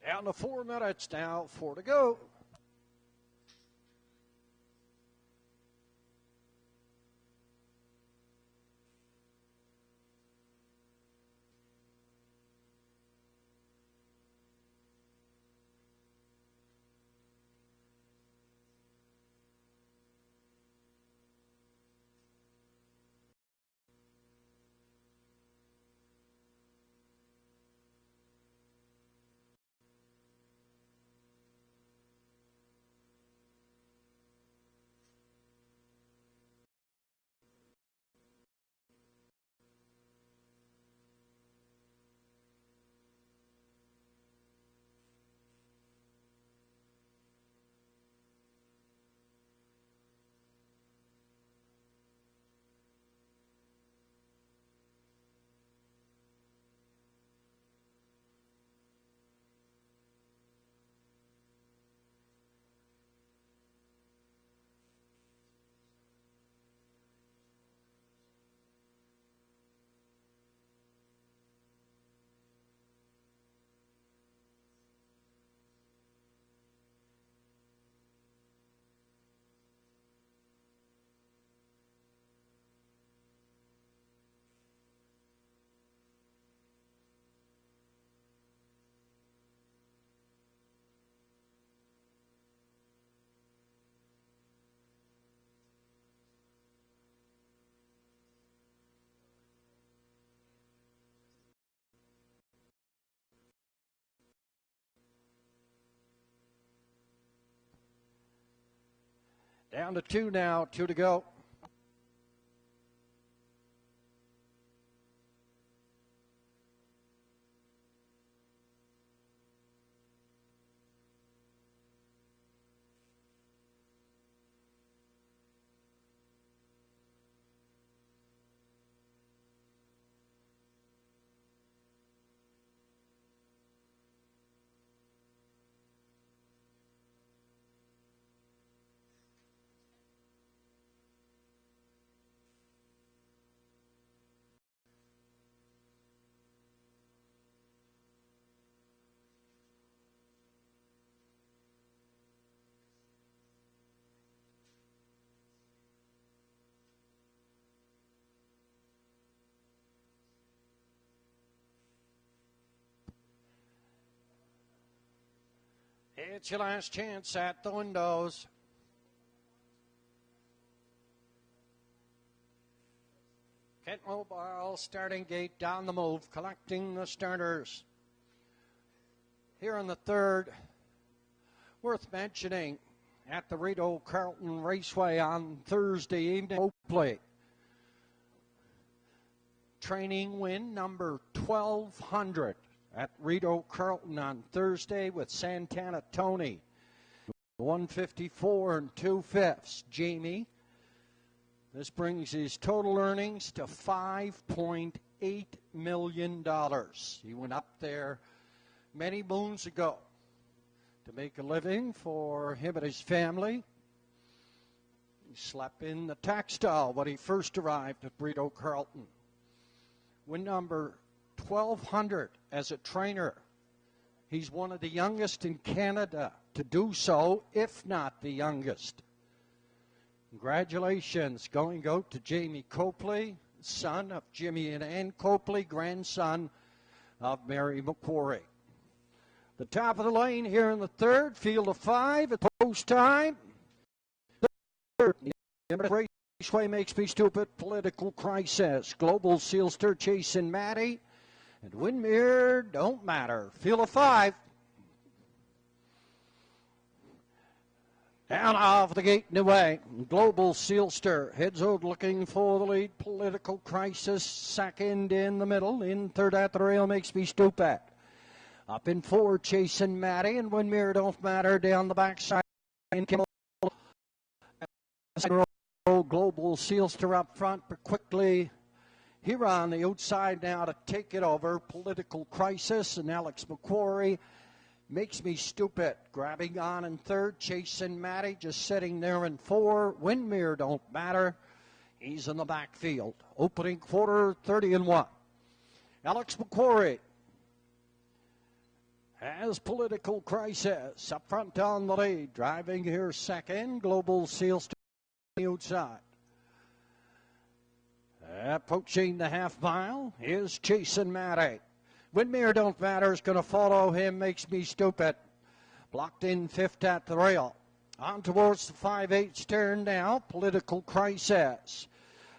Speaker 1: Down to 4 minutes now, 4 to go. Down to 2 now, 2 to go. It's your last chance at the windows. Kent Mobile starting gate down the move, collecting the starters. Here in the third, worth mentioning, at the Rito Carlton Raceway on Thursday evening, play. Training win number 1200 at Rito Carlton on Thursday with Santana Tony. 154 and 2/5. Jamie. This brings his total earnings to $5.8 million. He went up there many moons ago to make a living for him and his family. He slept in the textile when he first arrived at Rito Carlton. Win number 1200 as a trainer. He's one of the youngest in Canada to do so, if not the youngest. Congratulations going out to Jamie Copley, son of Jimmy and Ann Copley, grandson of Mary McQuarrie. The top of the lane here in the third, field of 5 at post time. Third, Inverness Raceway makes me stupid, political crisis. Global Sealster chasing Matty, and Windmere don't matter. Field of 5. Down off the gate and away. Global Sealster heads out looking for the lead. Political crisis second in the middle. In third at the rail makes me stupid. Up in 4 chasing Matty, and Windmere don't matter down the backside. Global Sealster up front, but quickly here on the outside now to take it over. Political crisis and Alex McQuarrie. Makes me stupid. Grabbing on in third. Chasing Matty. Just sitting there in 4. Windmere don't matter. He's in the backfield. Opening quarter, 30 and 1. Alex McQuarrie has political crisis. Up front on the lead. Driving here second. Global Sealster on the outside. Approaching the half mile is Chasing Matty. Windmere don't matter is going to follow him, makes me stupid. Blocked in 5th at the rail. On towards the 5/8 turn now. Political crisis.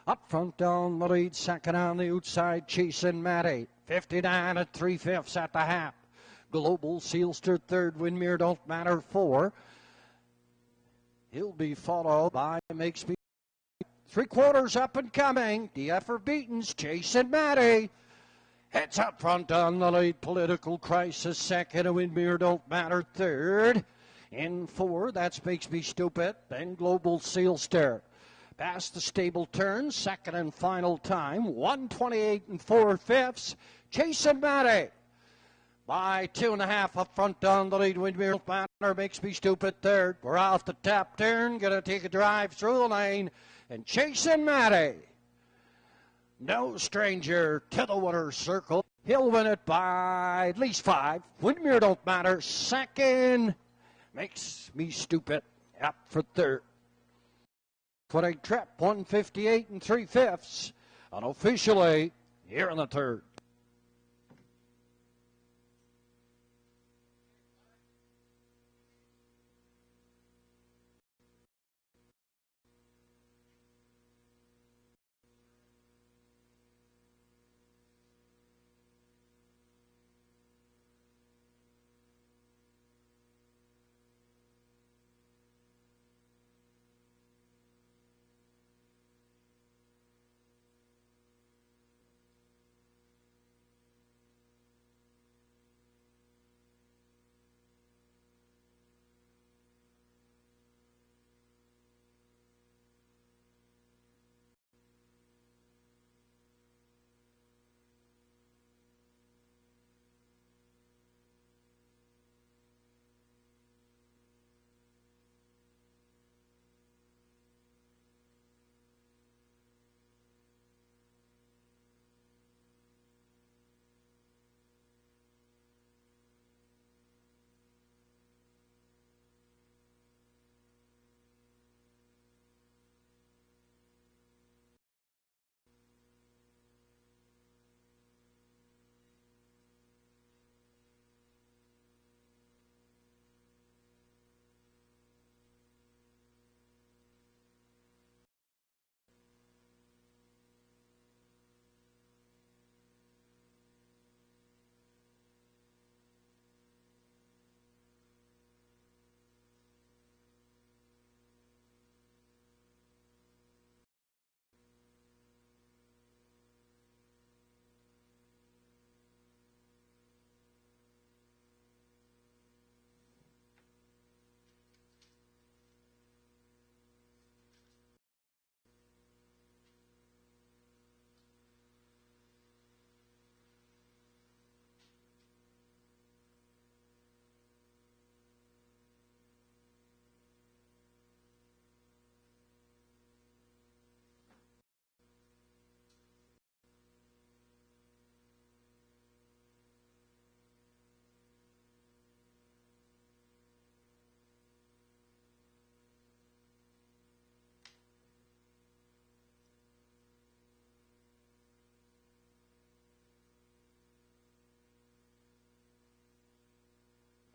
Speaker 1: Up front down the lead, second on the outside, Chasing Matty. 59 at 3/5 at the half. Global Sealster third, Windmere don't matter 4. He'll be followed by makes me 3/4 up and coming. DF for Beaton's Chasing Matty. Heads up front on the lead. Political crisis second. Windmere don't matter third. In 4, that makes me stupid. Then Global Sealster. Past the stable turn. Second and final time. 128 and 4/5. Chasing Matty. By 2.5 up front on the lead. Windmere don't matter. Makes me stupid third. We're off the top turn. Gonna take a drive through the lane. And Chasing Matty. No stranger to the winner's circle. He'll win it by at least 5. Windmere don't matter. Second. Makes me stupid. Up for third. Footing trip. 158 and 3/5. Unofficially here in the third.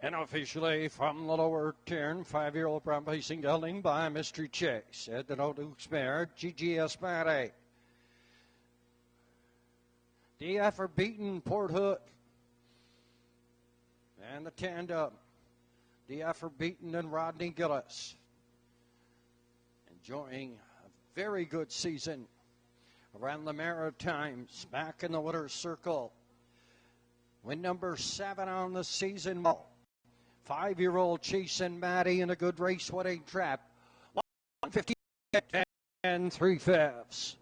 Speaker 1: And officially from the lower turn, 5-year-old Brophy gelding by Mystery Chase. At the No Duke's mare, GGS Matty. DF are beaten Port Hood. And the tandem. DF are beaten and Rodney Gillis. Enjoying a very good season around the Maritimes, back in the winner's circle. Win number 7 on the season. 5-year-old Chasing Matty in a good race winning trap. 150 and 3/5.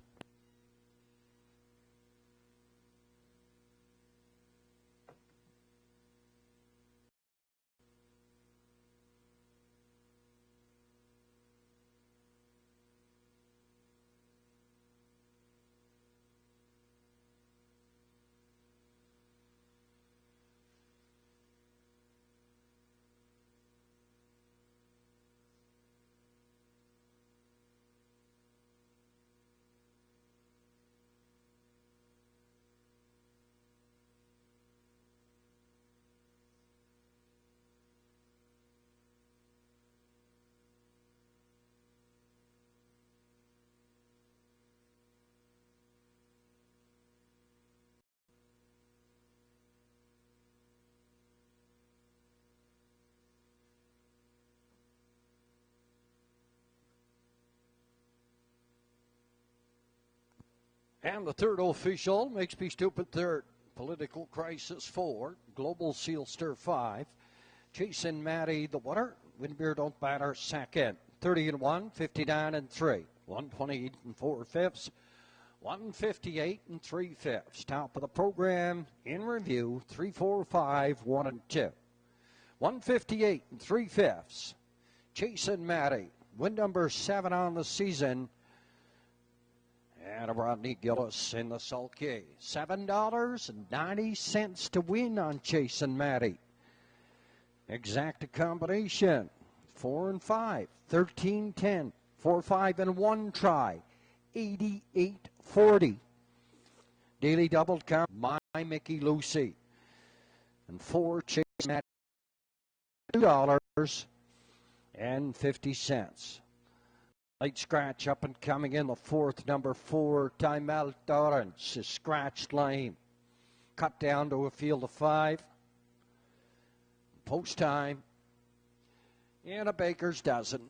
Speaker 1: And the third official makes me stupid third. Political Crisis 4. Global Seal Stir 5. Chasing Matty the winner. Windbeer Don't Batter second. 30-1, 59-3. 128 and 4/5. 158 and 3/5. Top of the program in review. 3, 4, 5, 1 and 2. 158 and 3/5. Chasing Matty. Win number 7 on the season. And a Rodney Gillis in the sulky. $7.90 to win on Chasing Matty. Exact combination. 4 and 5. 13, 10. 4, 5 and 1 try. 88.40. Daily double count. My Mickey Lucy. And 4 Chasing Matty. $2.50. Late scratch up and coming in the fourth, number 4, Time Out Orange is scratched lame. Cut down to a field of 5. Post time. And a baker's dozen.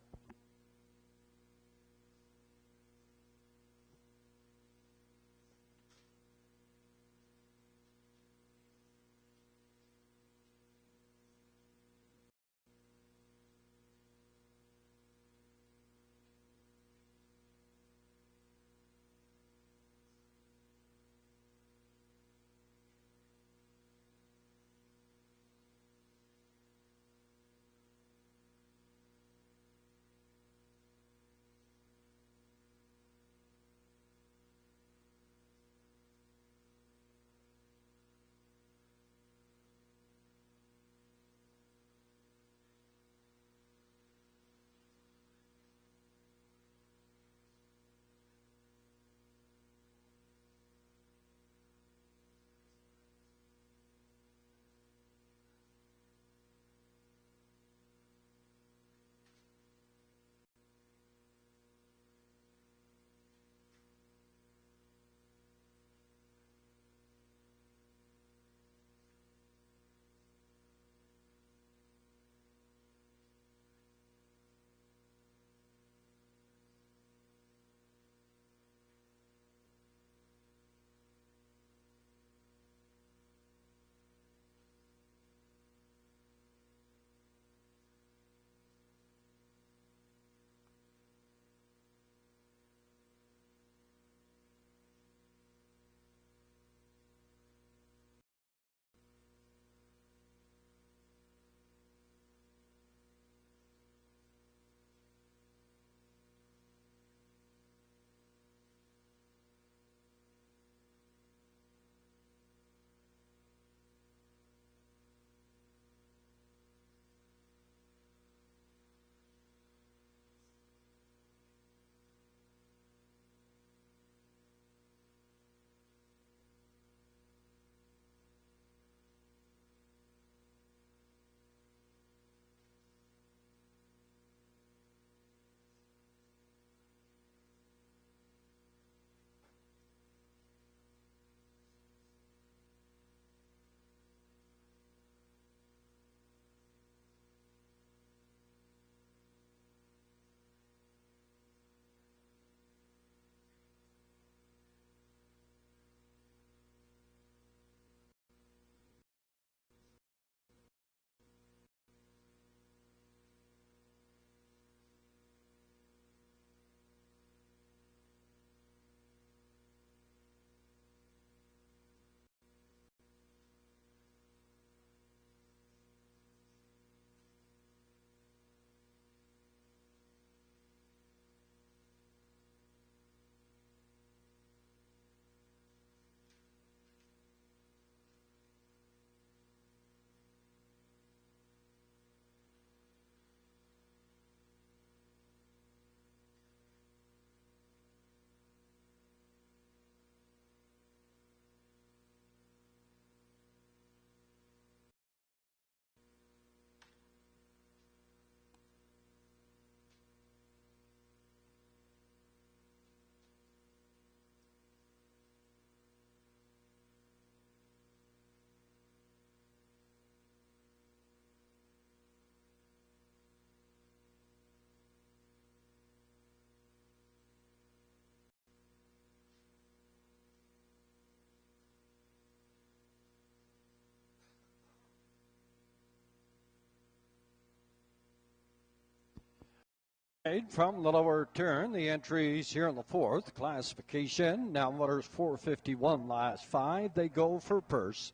Speaker 1: From the lower turn, the entries here in the fourth classification. Now runners 451 last five. They go for purse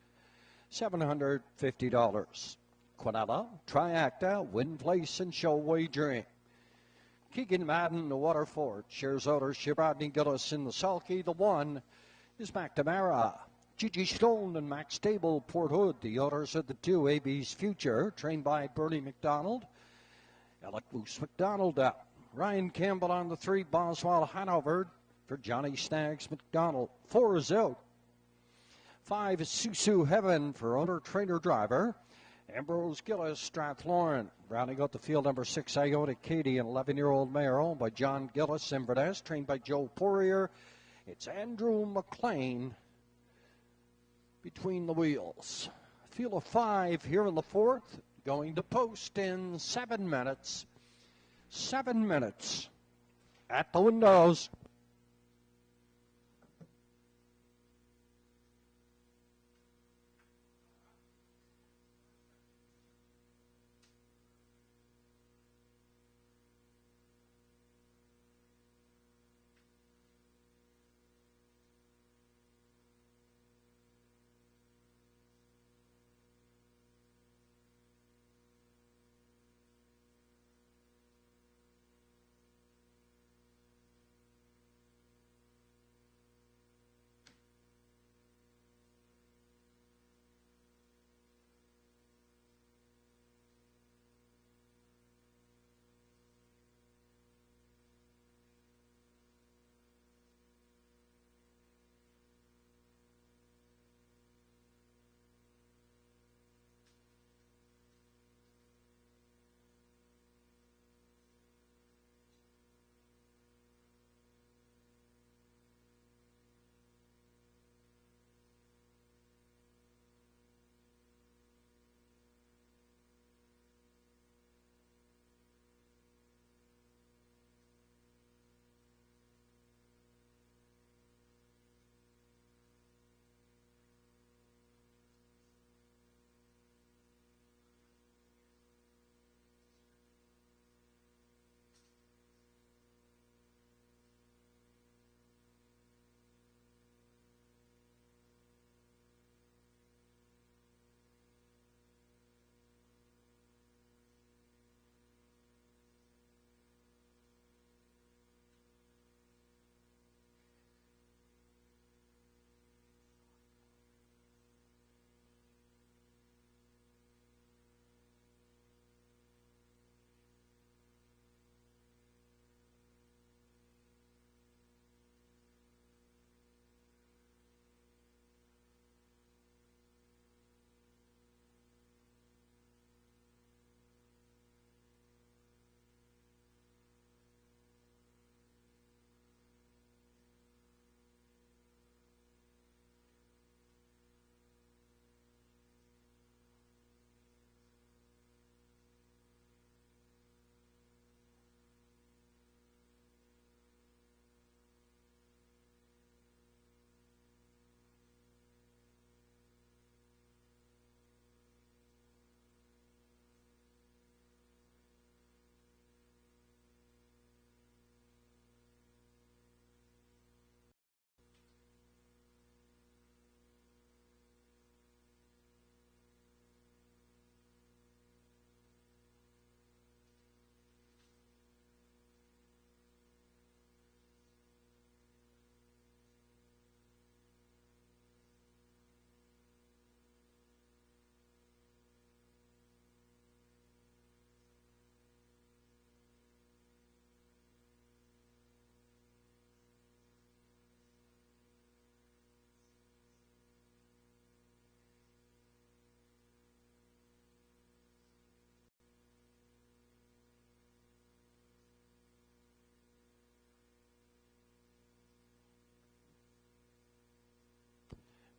Speaker 1: $750. Quinella, Triacta, Win Place, and Show Wagering. Keegan Madden, the Waterford, shares ownership. Rodney Gillis in the sulky. The one is McNamara. Gigi Stone and Max Stable, Port Hood, the owners of the two. AB's Future, trained by Bernie McDonald. Alec Moose McDonald out. Ryan Campbell on the three. Boswell Hanover for Johnny Staggs McDonald. 4 is out. 5 is Susu Heaven for owner, trainer, driver. Ambrose Gillis, Strathlorn. Rounding out the field, number 6, Iota Katie, an 11-year-old mare owned by John Gillis, Inverness, trained by Joe Poirier. It's Andrew McLean between the wheels. Field of 5 here in the fourth, going to post in 7 minutes. 7 minutes at the windows.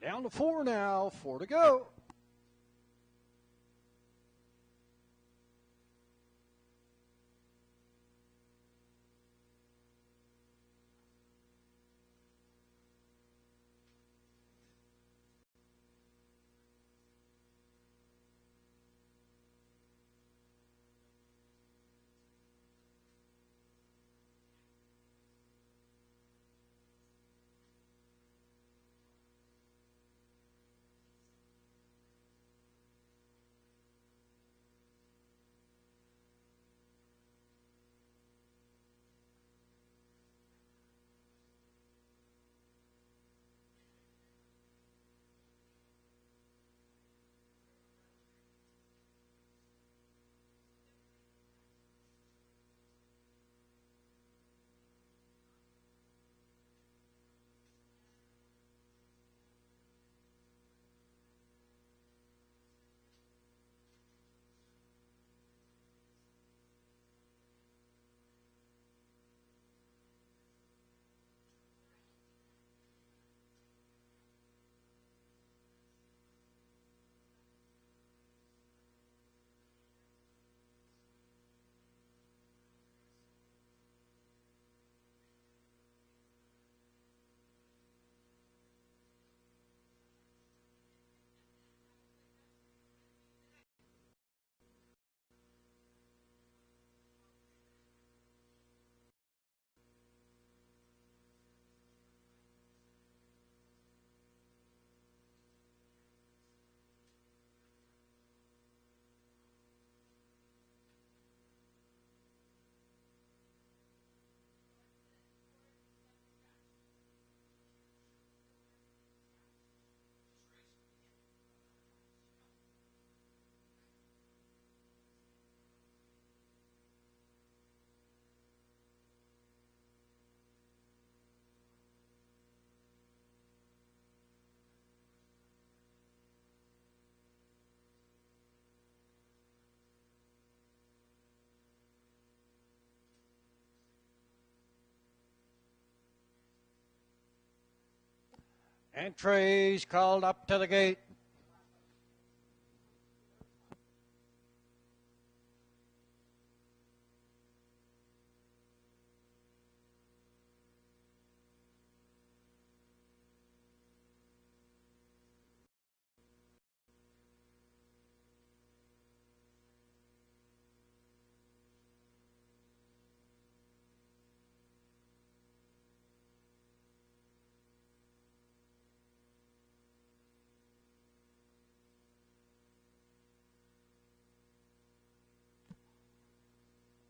Speaker 1: Down to 4 now, 4 to go. Entries called up to the gate.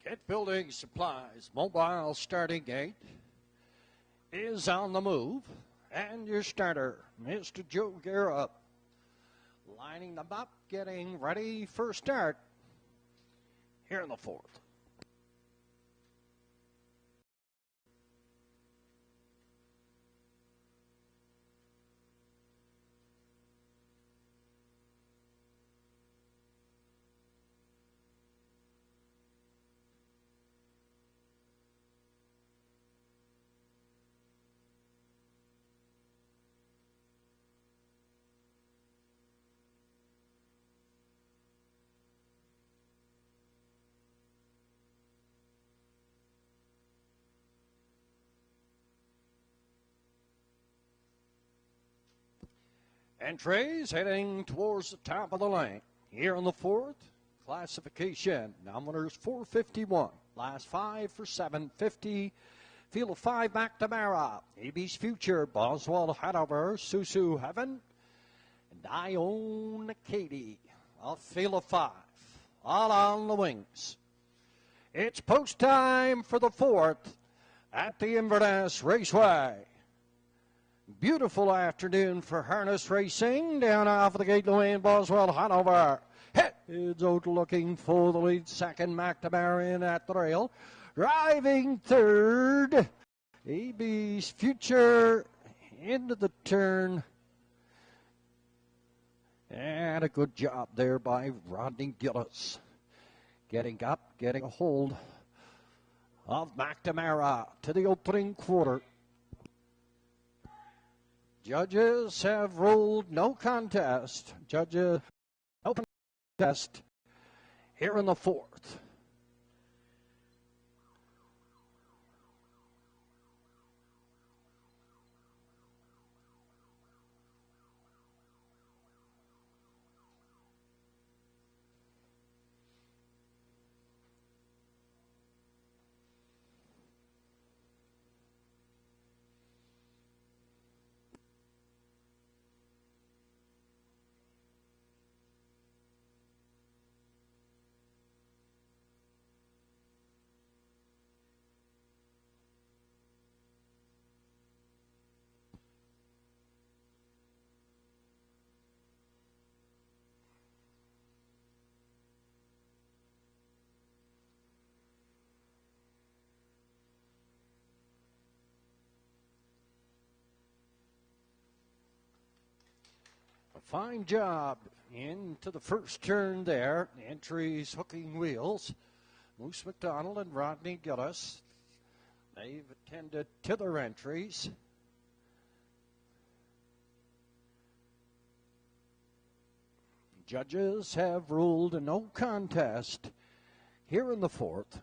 Speaker 1: Kit Building Supplies mobile starting gate is on the move. And your starter, Mr. Joe Guerra, lining them up, getting ready for start here in the fourth. Entries heading towards the top of the lane. Here in the fourth, classification, numbers 451. Last five for 750. Field of five, McNamara. AB's Future, Boswell Hanover, Susu Heaven, and Ione Katie. A field of five, all on the wings. It's post time for the fourth at the Inverness Raceway. Beautiful afternoon for harness racing down off of the gate lane, Boswell Hanover. Heads out looking for the lead. Second, McNamara in at the rail. Driving third, AB's Future into the turn. And a good job there by Rodney Gillis. Getting up, getting a hold of McNamara to the opening quarter. Judges have ruled no contest. Judges open contest here in the fourth. A fine job into the first turn there. Entries hooking wheels. Moose McDonald and Rodney Gillis. They've attended to their entries. Judges have ruled a no contest here in the fourth.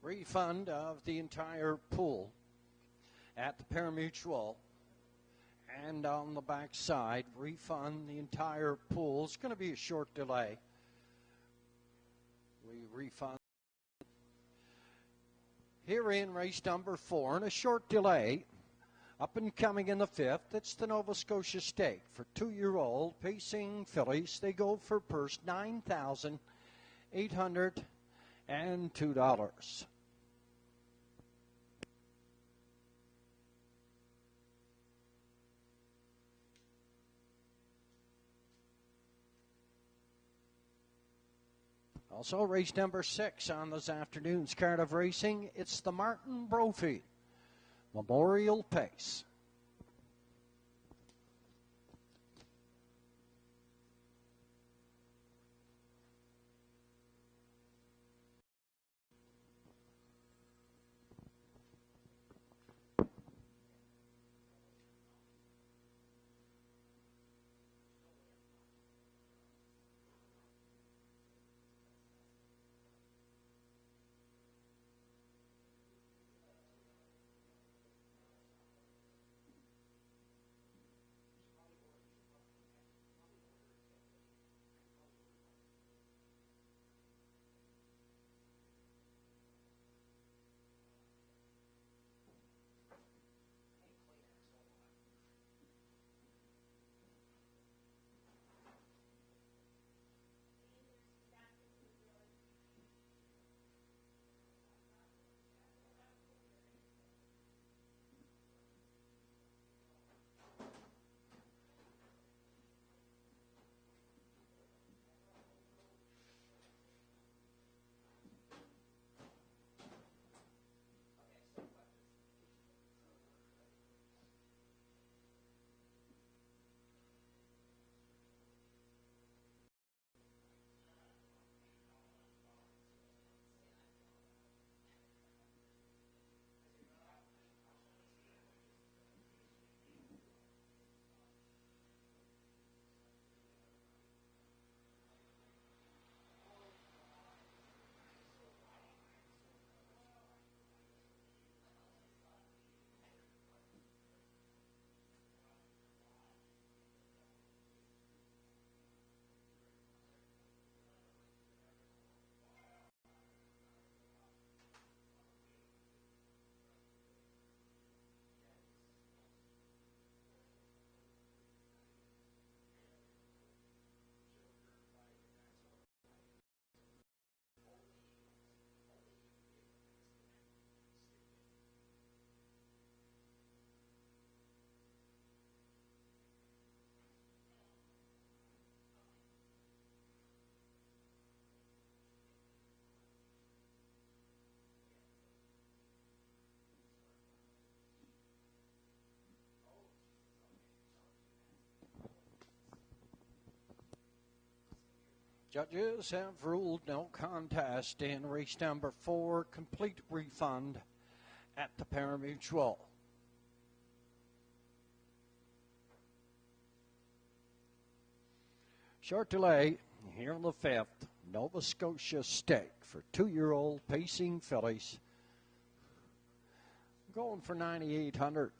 Speaker 1: Refund of the entire pool at the parimutuel. And on the back side, refund the entire pool. It's going to be a short delay. We refund. Here in race number 4, and a short delay. Up and coming in the 5th, it's the Nova Scotia Stake for 2-year-old pacing fillies. They go for purse $9,802. Also, race number 6 on this afternoon's card of racing. It's the Martin Brophy Memorial Pace. Judges have ruled no contest in race number 4. Complete refund at the parimutuel. Short delay here in the 5th. Nova Scotia Stake for 2-year-old pacing fillies. Going for 9,800.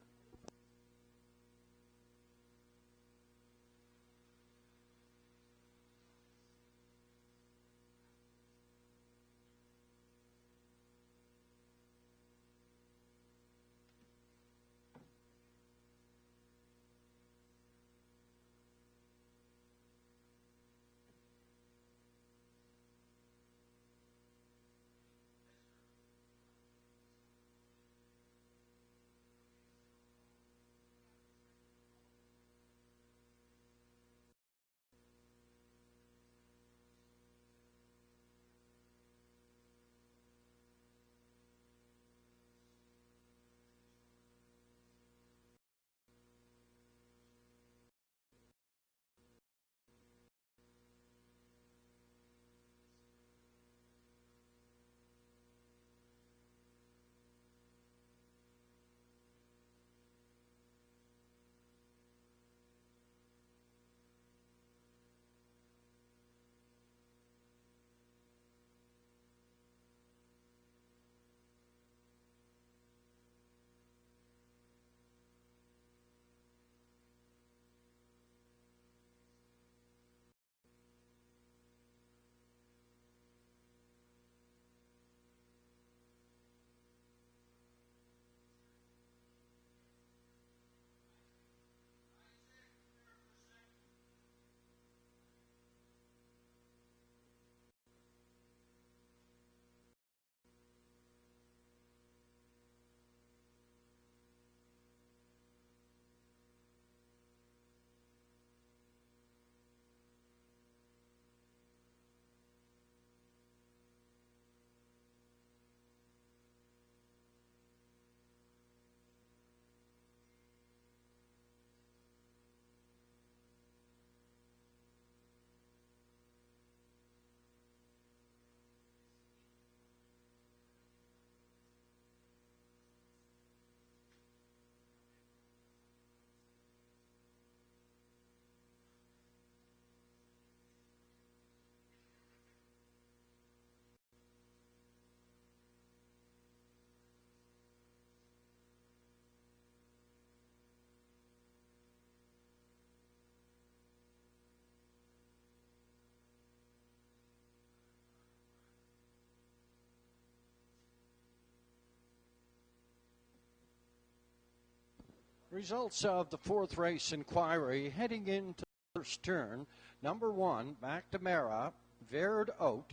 Speaker 1: Results of the fourth race inquiry heading into the first turn. Number 1, McNutt, Verd Oat.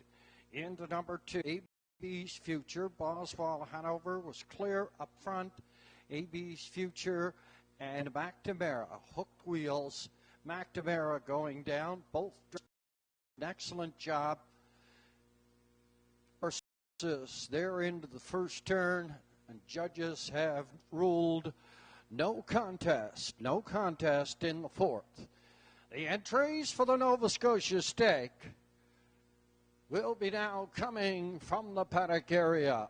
Speaker 1: Into number 2, AB's Future. Boswell Hanover was clear up front. AB's Future and McNutt. Hooked wheels. McNutt going down. Both an excellent job. They're into the first turn, and judges have ruled no contest in the fourth. The entries for the Nova Scotia Stake will be now coming from the paddock area.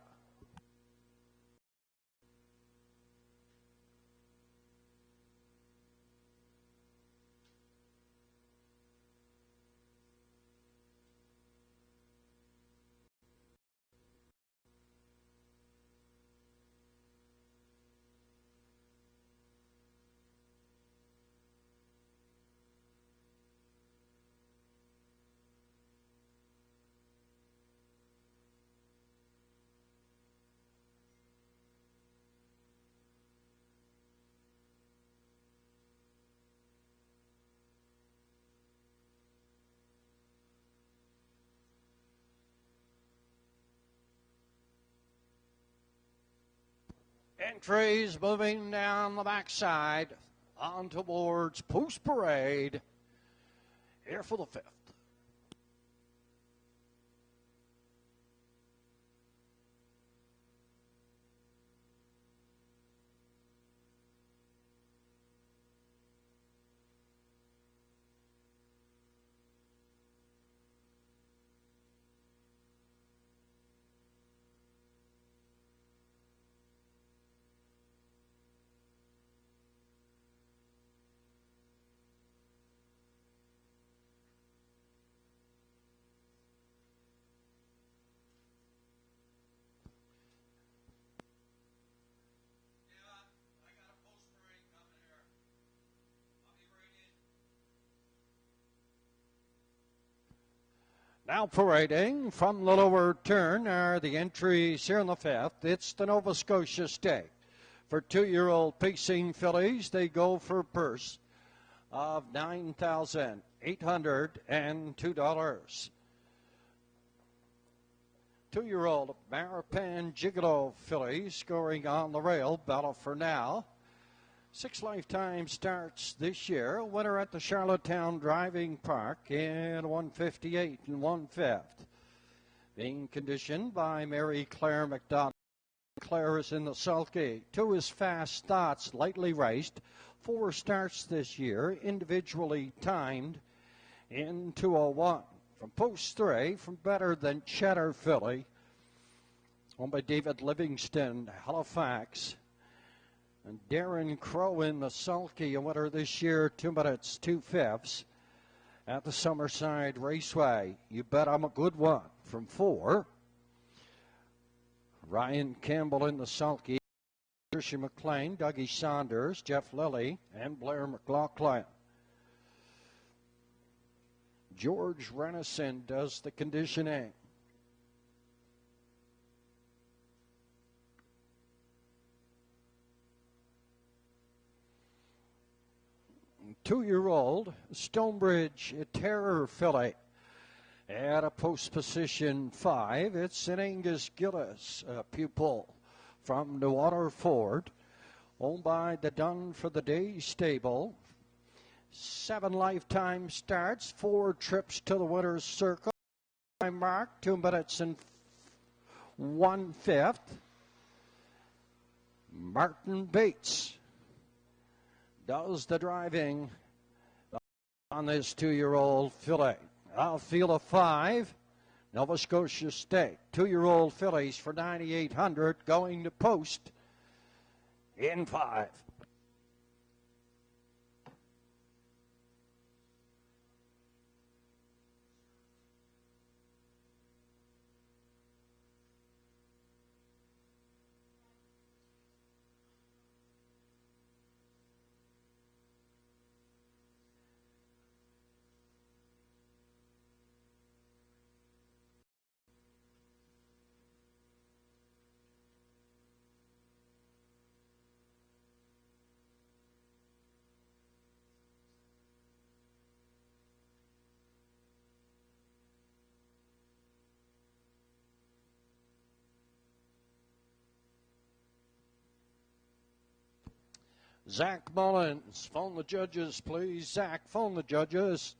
Speaker 1: Entries moving down the backside on towards Post Parade. Here for the fifth. Now parading from the lower turn are the entries here in the fifth. It's the Nova Scotia Stake. For 2-year-old pacing fillies, they go for a purse of $9,802. 2-year-old Marapan Gigolo fillies scoring on the rail. Bella for now. 6 lifetime starts this year. Winner at the Charlottetown Driving Park in 158 1/5. Being conditioned by Mary Claire McDonald. Claire is in the sulky. 2 is Fast Thoughts, lightly raced. 4 starts this year, individually timed in 2:01. From Post 3, from Better Than Cheddar filly, owned by David Livingston, Halifax. And Darren Crow in the sulky, a winner this year, 2 minutes, 2/5 at the Summerside Raceway. You bet I'm a good one. From 4, Ryan Campbell in the sulky, Tricia McLean, Dougie Saunders, Jeff Lilly, and Blair McLaughlin. George Renison does the conditioning. 2-year-old Stonebridge Terror filly at a post position 5. It's an Angus Gillis pupil from New Waterford, owned by the Done for the Day stable. 7 lifetime starts, 4 trips to the winner's circle. Mark 2 minutes and 1/5. Martin Bates does the driving on this 2-year-old filly. I'll field a 5. Nova Scotia Stake. 2-year-old fillies for $9,800 going to post in 5. Zach Mullins. Phone the judges, please. Zach, phone the judges.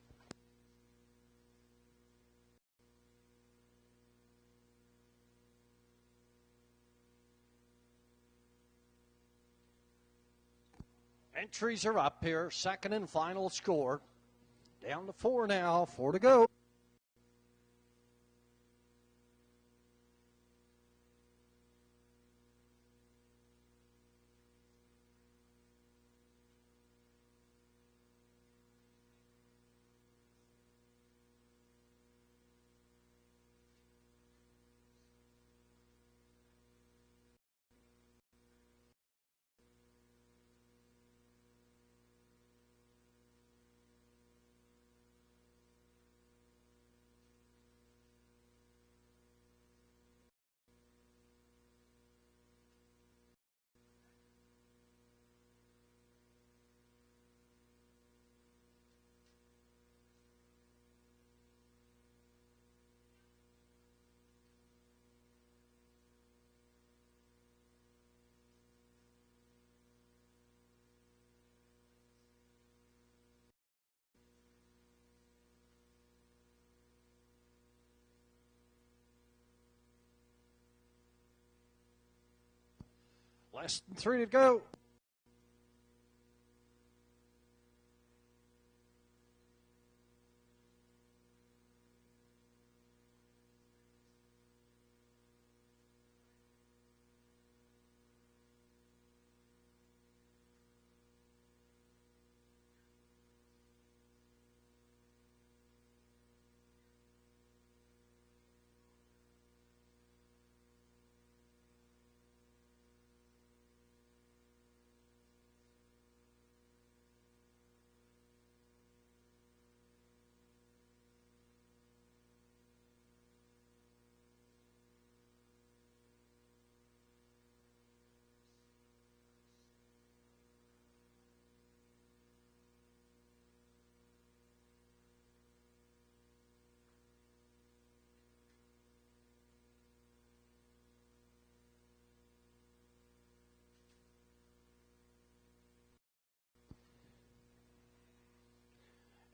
Speaker 1: Entries are up here. Second and final score. Down to 4 now. 4 to go. Less than 3 to go.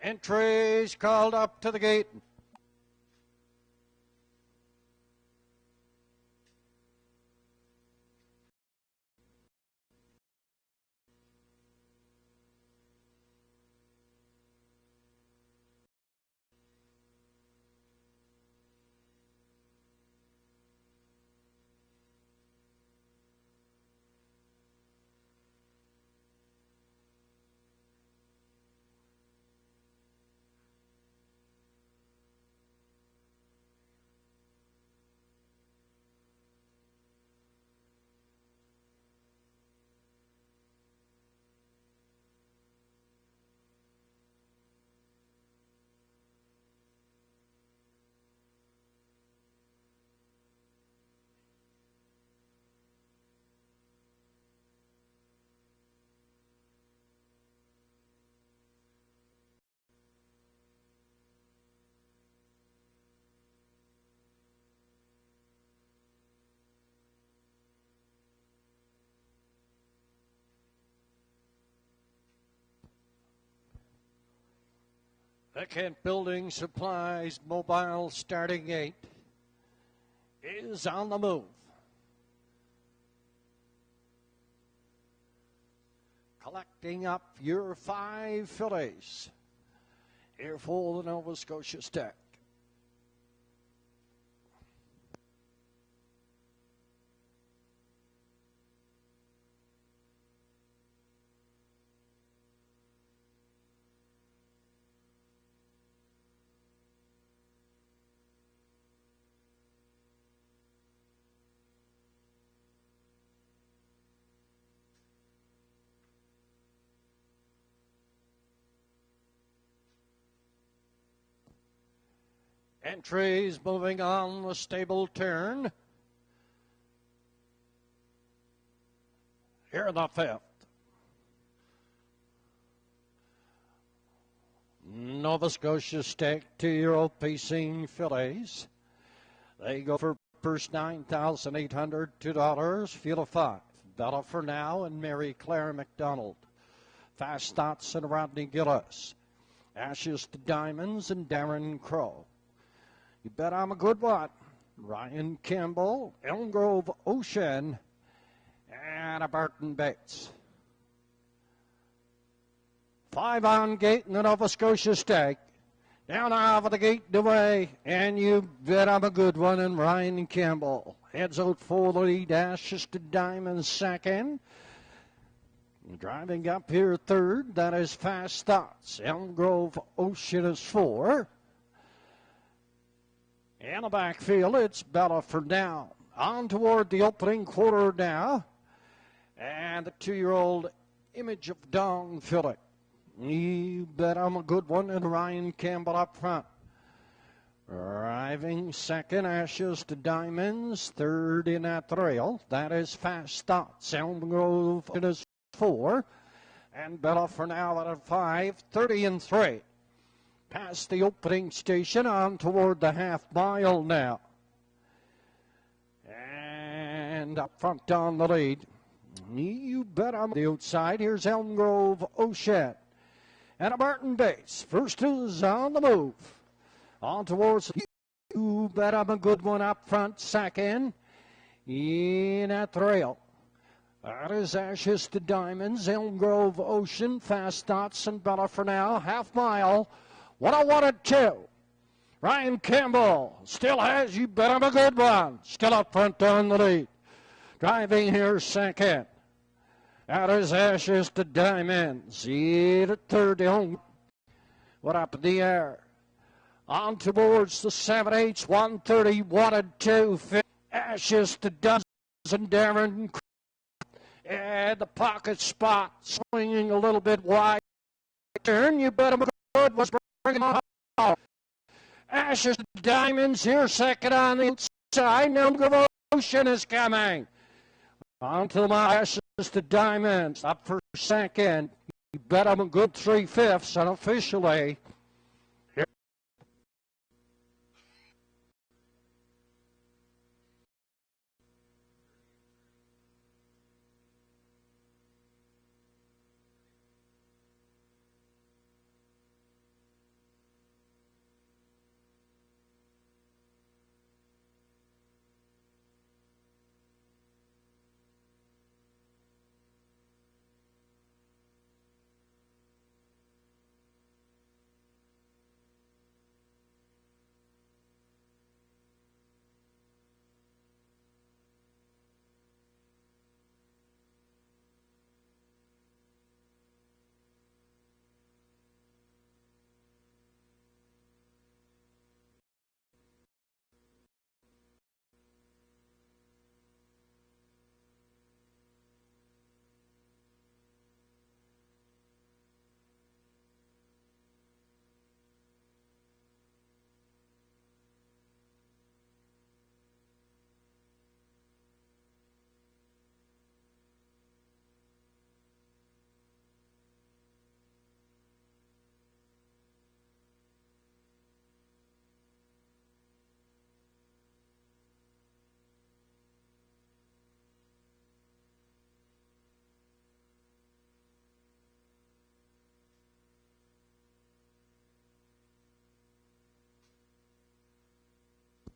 Speaker 1: Entries called up to the gate. The Kent Building Supplies mobile starting gate is on the move. Collecting up your 5 fillies here for the Nova Scotia Stack. Entries moving on the stable turn. Here in the 5th. Nova Scotia Stake 2-year-old pacing fillies. They go for first $9,800, $2, field of 5. Bella for Now and Mary Claire McDonald. Fast Thoughts and Rodney Gillis. Ashes to Diamonds and Darren Crow. You Bet I'm a Good One. Ryan Campbell, Elm Grove Ocean, and a Barton Bates. 5 on gate in the Nova Scotia Stake. Down off of the gate and away, and You Bet I'm a Good One, and Ryan Campbell heads out for the lead. Ashes to Diamonds second. Driving up here third, that is Fast Thoughts. Elm Grove Ocean is 4. In the backfield, it's Bella for Now. On toward the opening quarter now. And the 2-year-old Image of Dawn filling. You Bet I'm a Good One, and Ryan Campbell up front. Driving second, Ashes to Diamonds. Third in that rail, that is Fast Thoughts. Elm Grove is 4. And Bella for Now out of 5. 30 and 3. Past the opening station, on toward the half mile now. And up front on the lead. You Bet I'm the outside. Here's Elm Grove Ocean. And a Barton Bates. First is on the move. On towards You Bet I'm a Good One up front. Second in that rail. That is Ashes to Diamonds. Elm Grove Ocean. Fast Thoughts and Bella for Now. Half mile. 101 and 2. Ryan Campbell still has You Bet I'm a Good One. Still up front on the lead. Driving here second. That is Ashes to Diamonds. In at third. What up in the air? On towards the 7/8. 130. 1 and 2. Ashes to Diamonds and Darren. And the pocket spot swinging a little bit wide. Turn. You Bet I'm a Good One. Ashes to Diamonds here second on the outside. Elm Grove Ocean is coming. On to my Ashes to Diamonds. Up for second. You Bet I'm a Good 3/5 unofficially.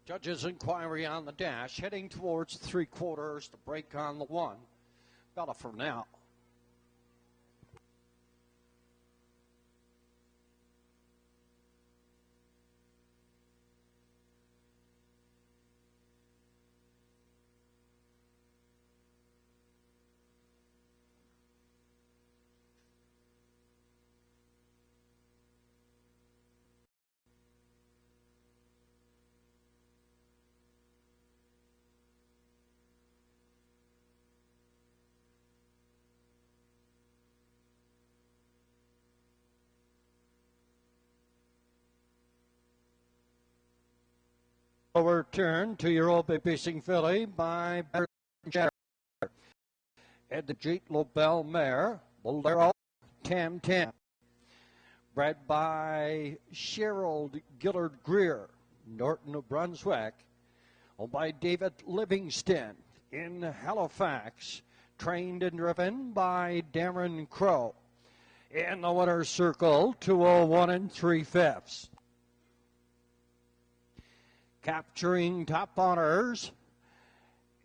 Speaker 1: Judges' inquiry on the dash, heading towards 3/4 to break on the 1. Bella for Now. Lower turn, 2-year-old Babysing Filly by Chatter. Ed the Jeet Lobel Mare, Bolero Tam Tam. Bred by Cheryl Gillard Greer, Norton, New Brunswick. Owned by David Livingston in Halifax. trained and driven by Darren Crow. In the winner's circle, 201 3/5. Capturing top honors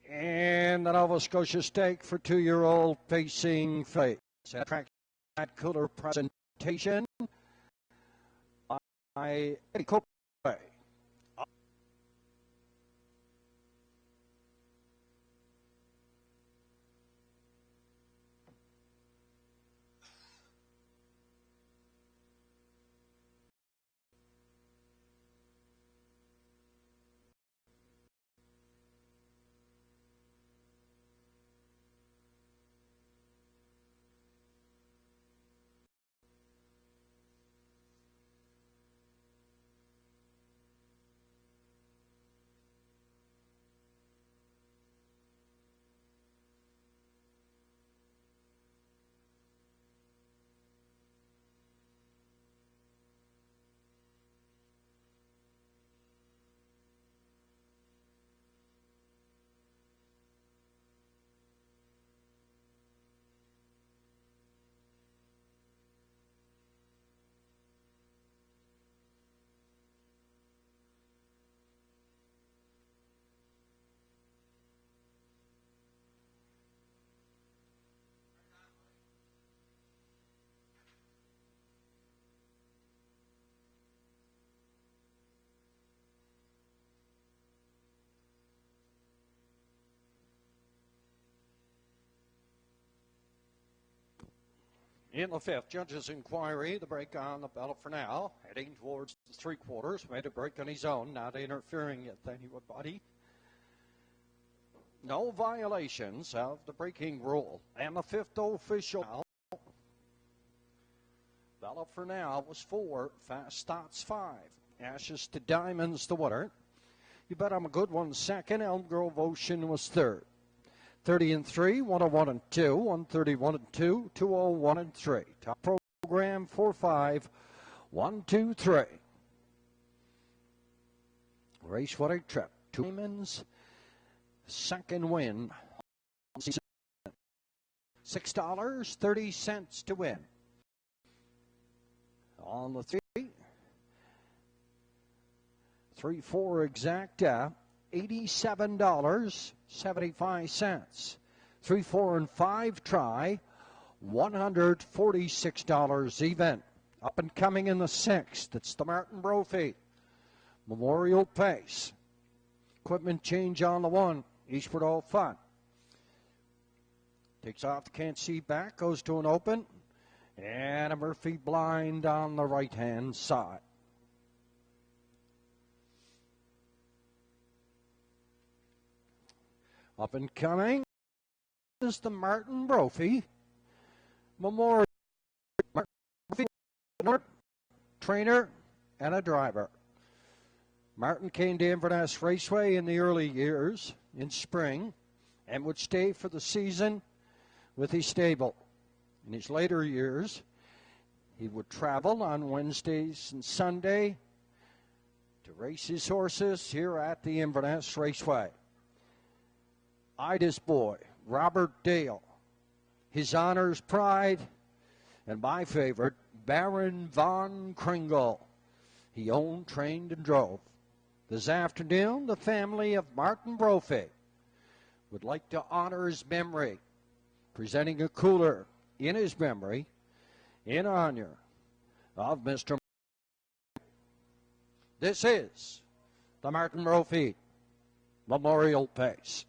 Speaker 1: and the Nova Scotia Stake for 2-year-old Facing Fate. That cooler presentation by Eddie Cope. In the fifth, judges' inquiry, the break on the ballot for now, heading towards the three-quarters, made a break on his own, not interfering with anybody. No violations of the braking rule. And the fifth official ballot for now was 4, fast starts 5. Ashes to Diamonds, the winner. You bet I'm a good one second. Elm Grove Ocean was third. 30 and 3, 101 and 2, 131 and 2, 201 and 3. Top program 4-5, 1, 2, 3. Race what a trip. Diamonds, second win. $6.30 to win. On the 3-4 exacta. $87.75. 3, 4, and 5 try, $146 even. Up and coming in the 6th, it's the Martin Brophy Memorial Pace. Equipment change on the 1, Eastward All Fun. Takes off the can't see back, goes to an open, and a Murphy blind on the right-hand side. Up and coming is the Martin Brophy Memorial. Martin Brophy, trainer and a driver. Martin came to Inverness Raceway in the early years, in spring, and would stay for the season with his stable. In his later years, he would travel on Wednesdays and Sunday to race his horses here at the Inverness Raceway. Ida's boy, Robert Dale, his honor's pride, and my favorite, Baron von Kringle. He owned, trained, and drove. This afternoon, the family of Martin Brophy would like to honor his memory, presenting a cooler in his memory in honor of Mr. This is the Martin Brophy Memorial Pace.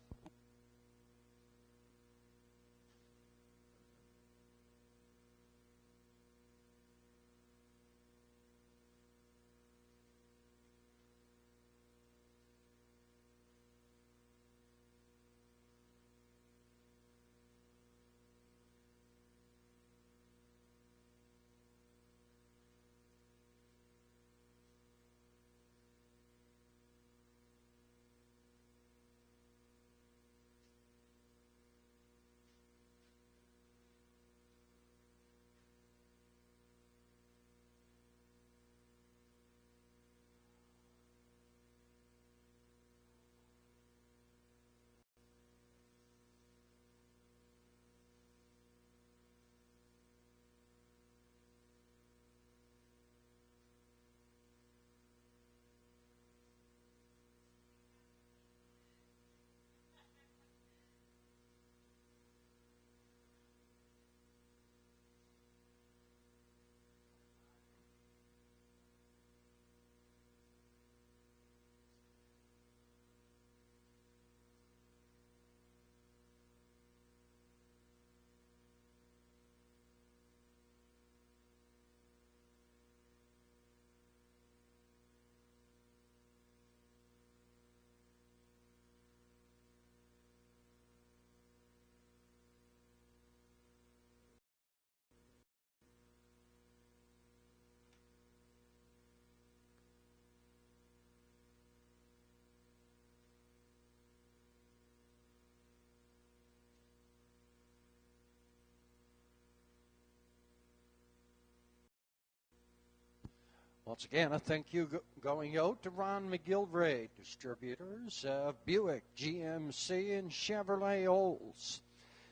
Speaker 1: Once again, a thank you going out to Ron McGilvray, distributors of Buick, GMC, and Chevrolet Olds.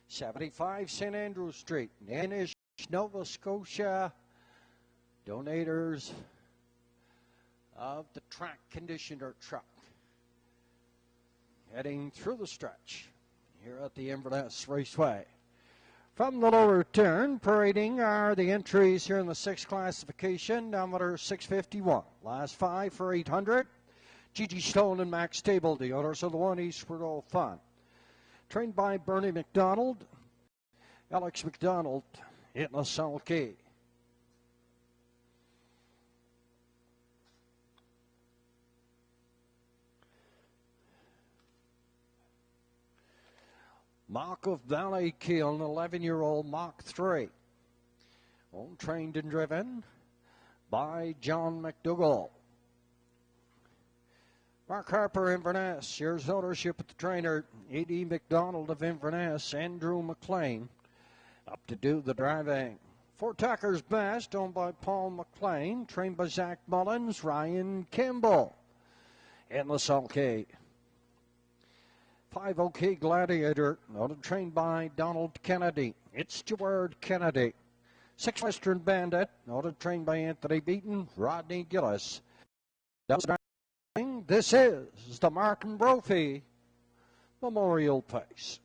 Speaker 1: 75 St. Andrew Street, Nanish, Nova Scotia. Donators of the track conditioner truck. Heading through the stretch here at the Inverness Raceway. From the lower turn, parading are the entries here in the 6th classification, diameter 651. Last 5 for 800. Gigi Stone and Max Table, the owners of the One Eastward All Fun. Trained by Bernie McDonald, Alex McDonald in the sulky. Mach of Valley Keel, an 11-year-old Mach 3. Owned, trained, and driven by John McDougall. Mark Harper, Inverness, shares ownership with the trainer, E.D. McDonald of Inverness, Andrew McLean, up to do the driving. Fort Tucker's Best, owned by Paul McLean, trained by Zach Mullins, Ryan Kimball, and the sulky. 5 OK Gladiator, trained by Donald Kennedy. It's Stuart Kennedy. 6 Western Bandit, trained by Anthony Beaton, Rodney Gillis. This is the Martin Brophy Memorial Pace.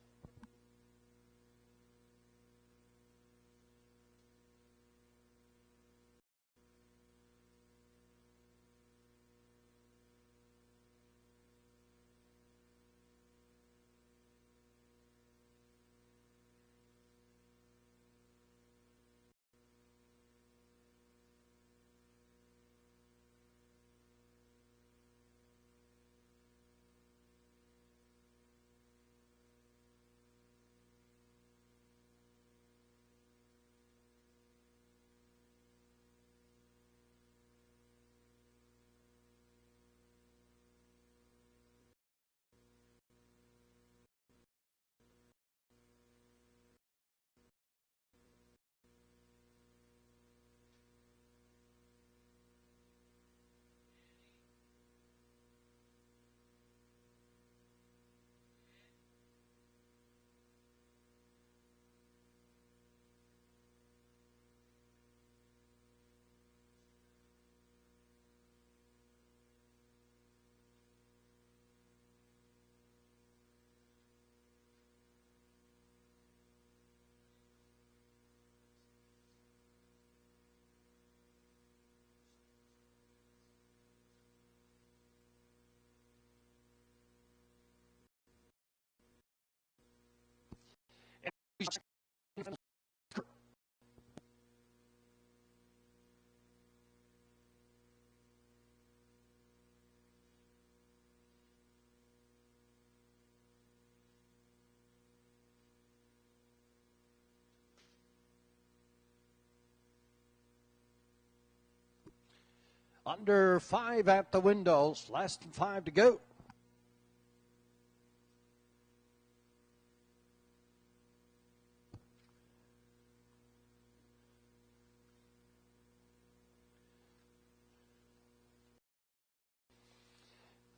Speaker 1: Under 5 at the windows, less than 5 to go.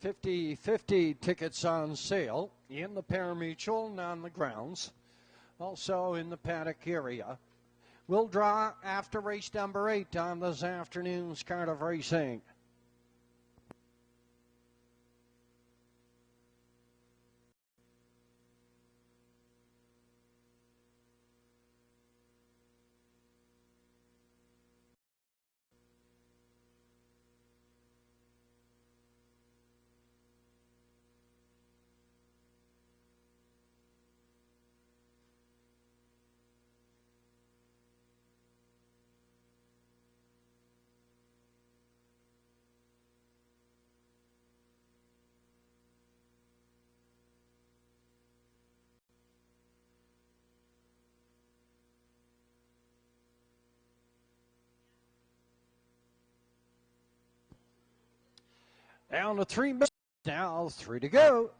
Speaker 1: $50 tickets on sale in the parimutuel and on the grounds, also in the paddock area. We'll draw after race number 8 on this afternoon's card of racing. Down to 3 minutes, now 3 to go.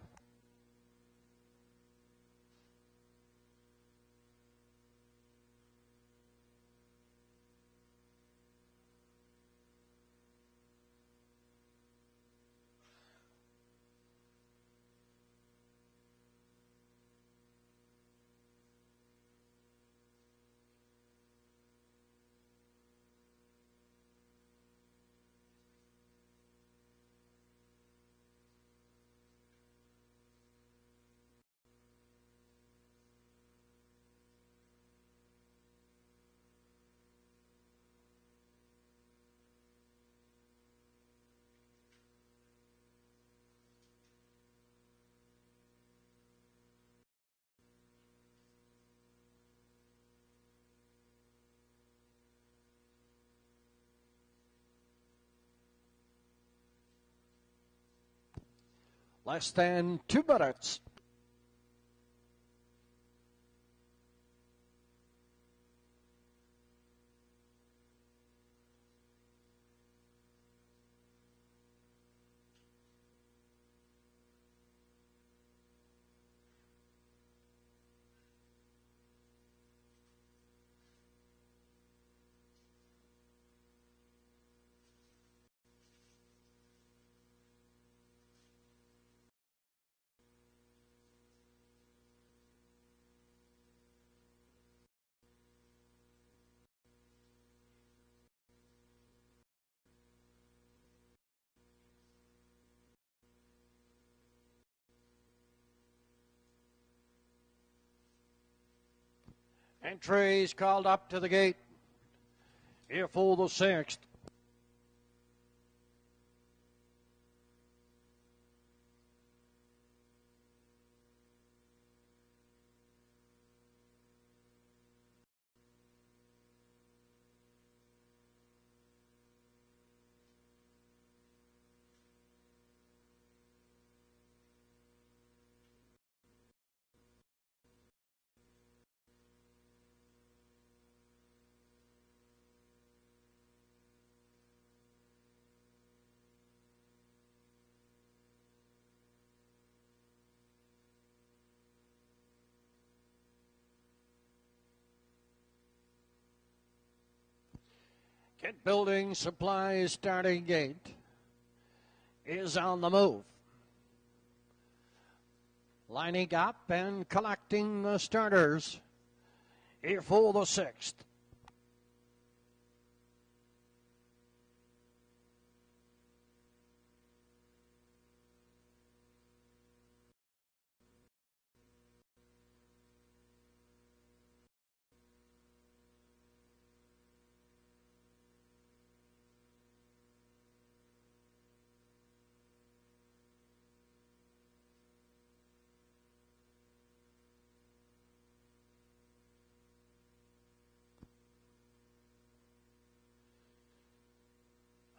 Speaker 1: less than 2 minutes. Entries called up to the gate. Here for the 6th. Kit Building Supplies starting gate is on the move. Lining up and collecting the starters here for the 6th.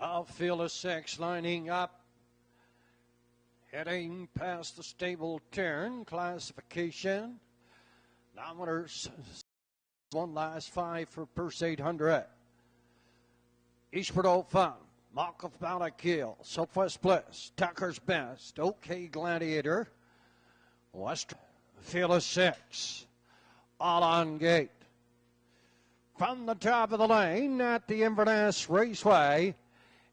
Speaker 1: Outfield of 6 lining up, heading past the stable turn. Classification, Nometers, one last 5 for purse 800. Eastward Old Fun, Mock of Ballykill, Southwest Bliss, Tucker's Best, OK Gladiator, West Field of 6, all on gate. From the top of the lane at the Inverness Raceway,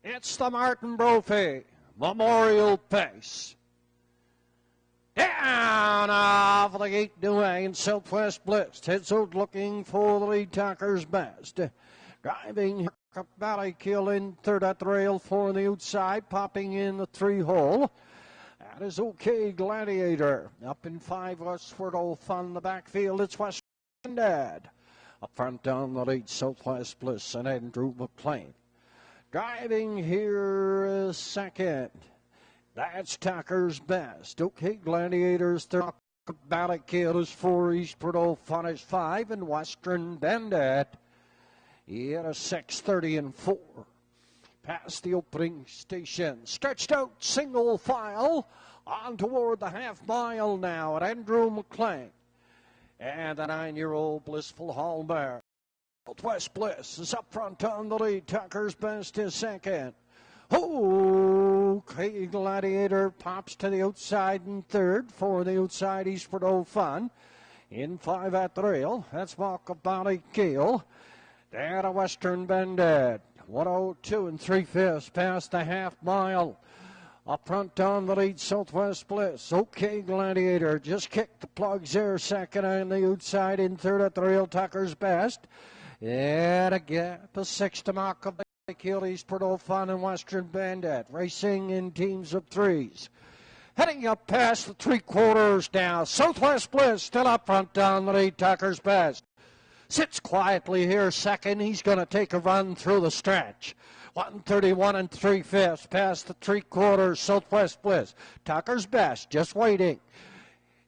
Speaker 1: it's the Martin Brophy Memorial Pace. Down off the gate away in Southwest Bliss. Heads out looking for the lead, Tucker's Best. Driving up Ballykill in third at the rail, 4 on the outside, popping in the 3 hole. That is OK Gladiator. Up in 5, Westward Old Fun. The backfield, it's West Dad. Up front down the lead, Southwest Bliss and Andrew McLean. Driving here is second. That's Tucker's Best. OK Gladiators third. Ballykill is 4. Eastward Old Fun is 5. And Western Bandit at a 6:30 and 4. Past the opening station. Stretched out single file on toward the half mile now at Andrew McLean. And the 9-year-old Blissful Hallmare. Southwest Bliss is up front on the lead. Tucker's Best is second. OK Gladiator pops to the outside in third. 4 on the outside, Eastward Old Fun. In 5 at the rail. That's Mock of Ballykill. Down to Western Bandit. 102 and 3/5 past the half mile. Up front on the lead, Southwest Bliss. OK Gladiator just kicked the plugs there. Second on the outside, in third at the rail, Tucker's Best. And a gap of 6 to Mock of Ballykill, Eastward Old Fun, and Western Bandit. Racing in teams of 3s. Heading up past the 3/4 now. Southwest Bliss still up front down the lead, Tucker's Best. Sits quietly here second. He's going to take a run through the stretch. 131 and 3/5 past the 3/4, Southwest Bliss. Tucker's Best just waiting.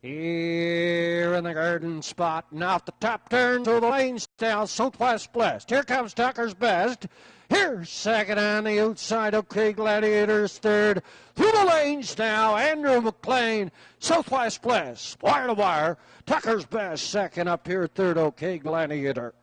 Speaker 1: Here in the garden spot, and off the top turn through the lanes down, Southwest Bliss. Here comes Tucker's Best. Here's second on the outside. OK Gladiators third. Through the lanes now, Andrew McLean, Southwest Bliss, wire to wire. Tucker's Best second up here, third OK Gladiator.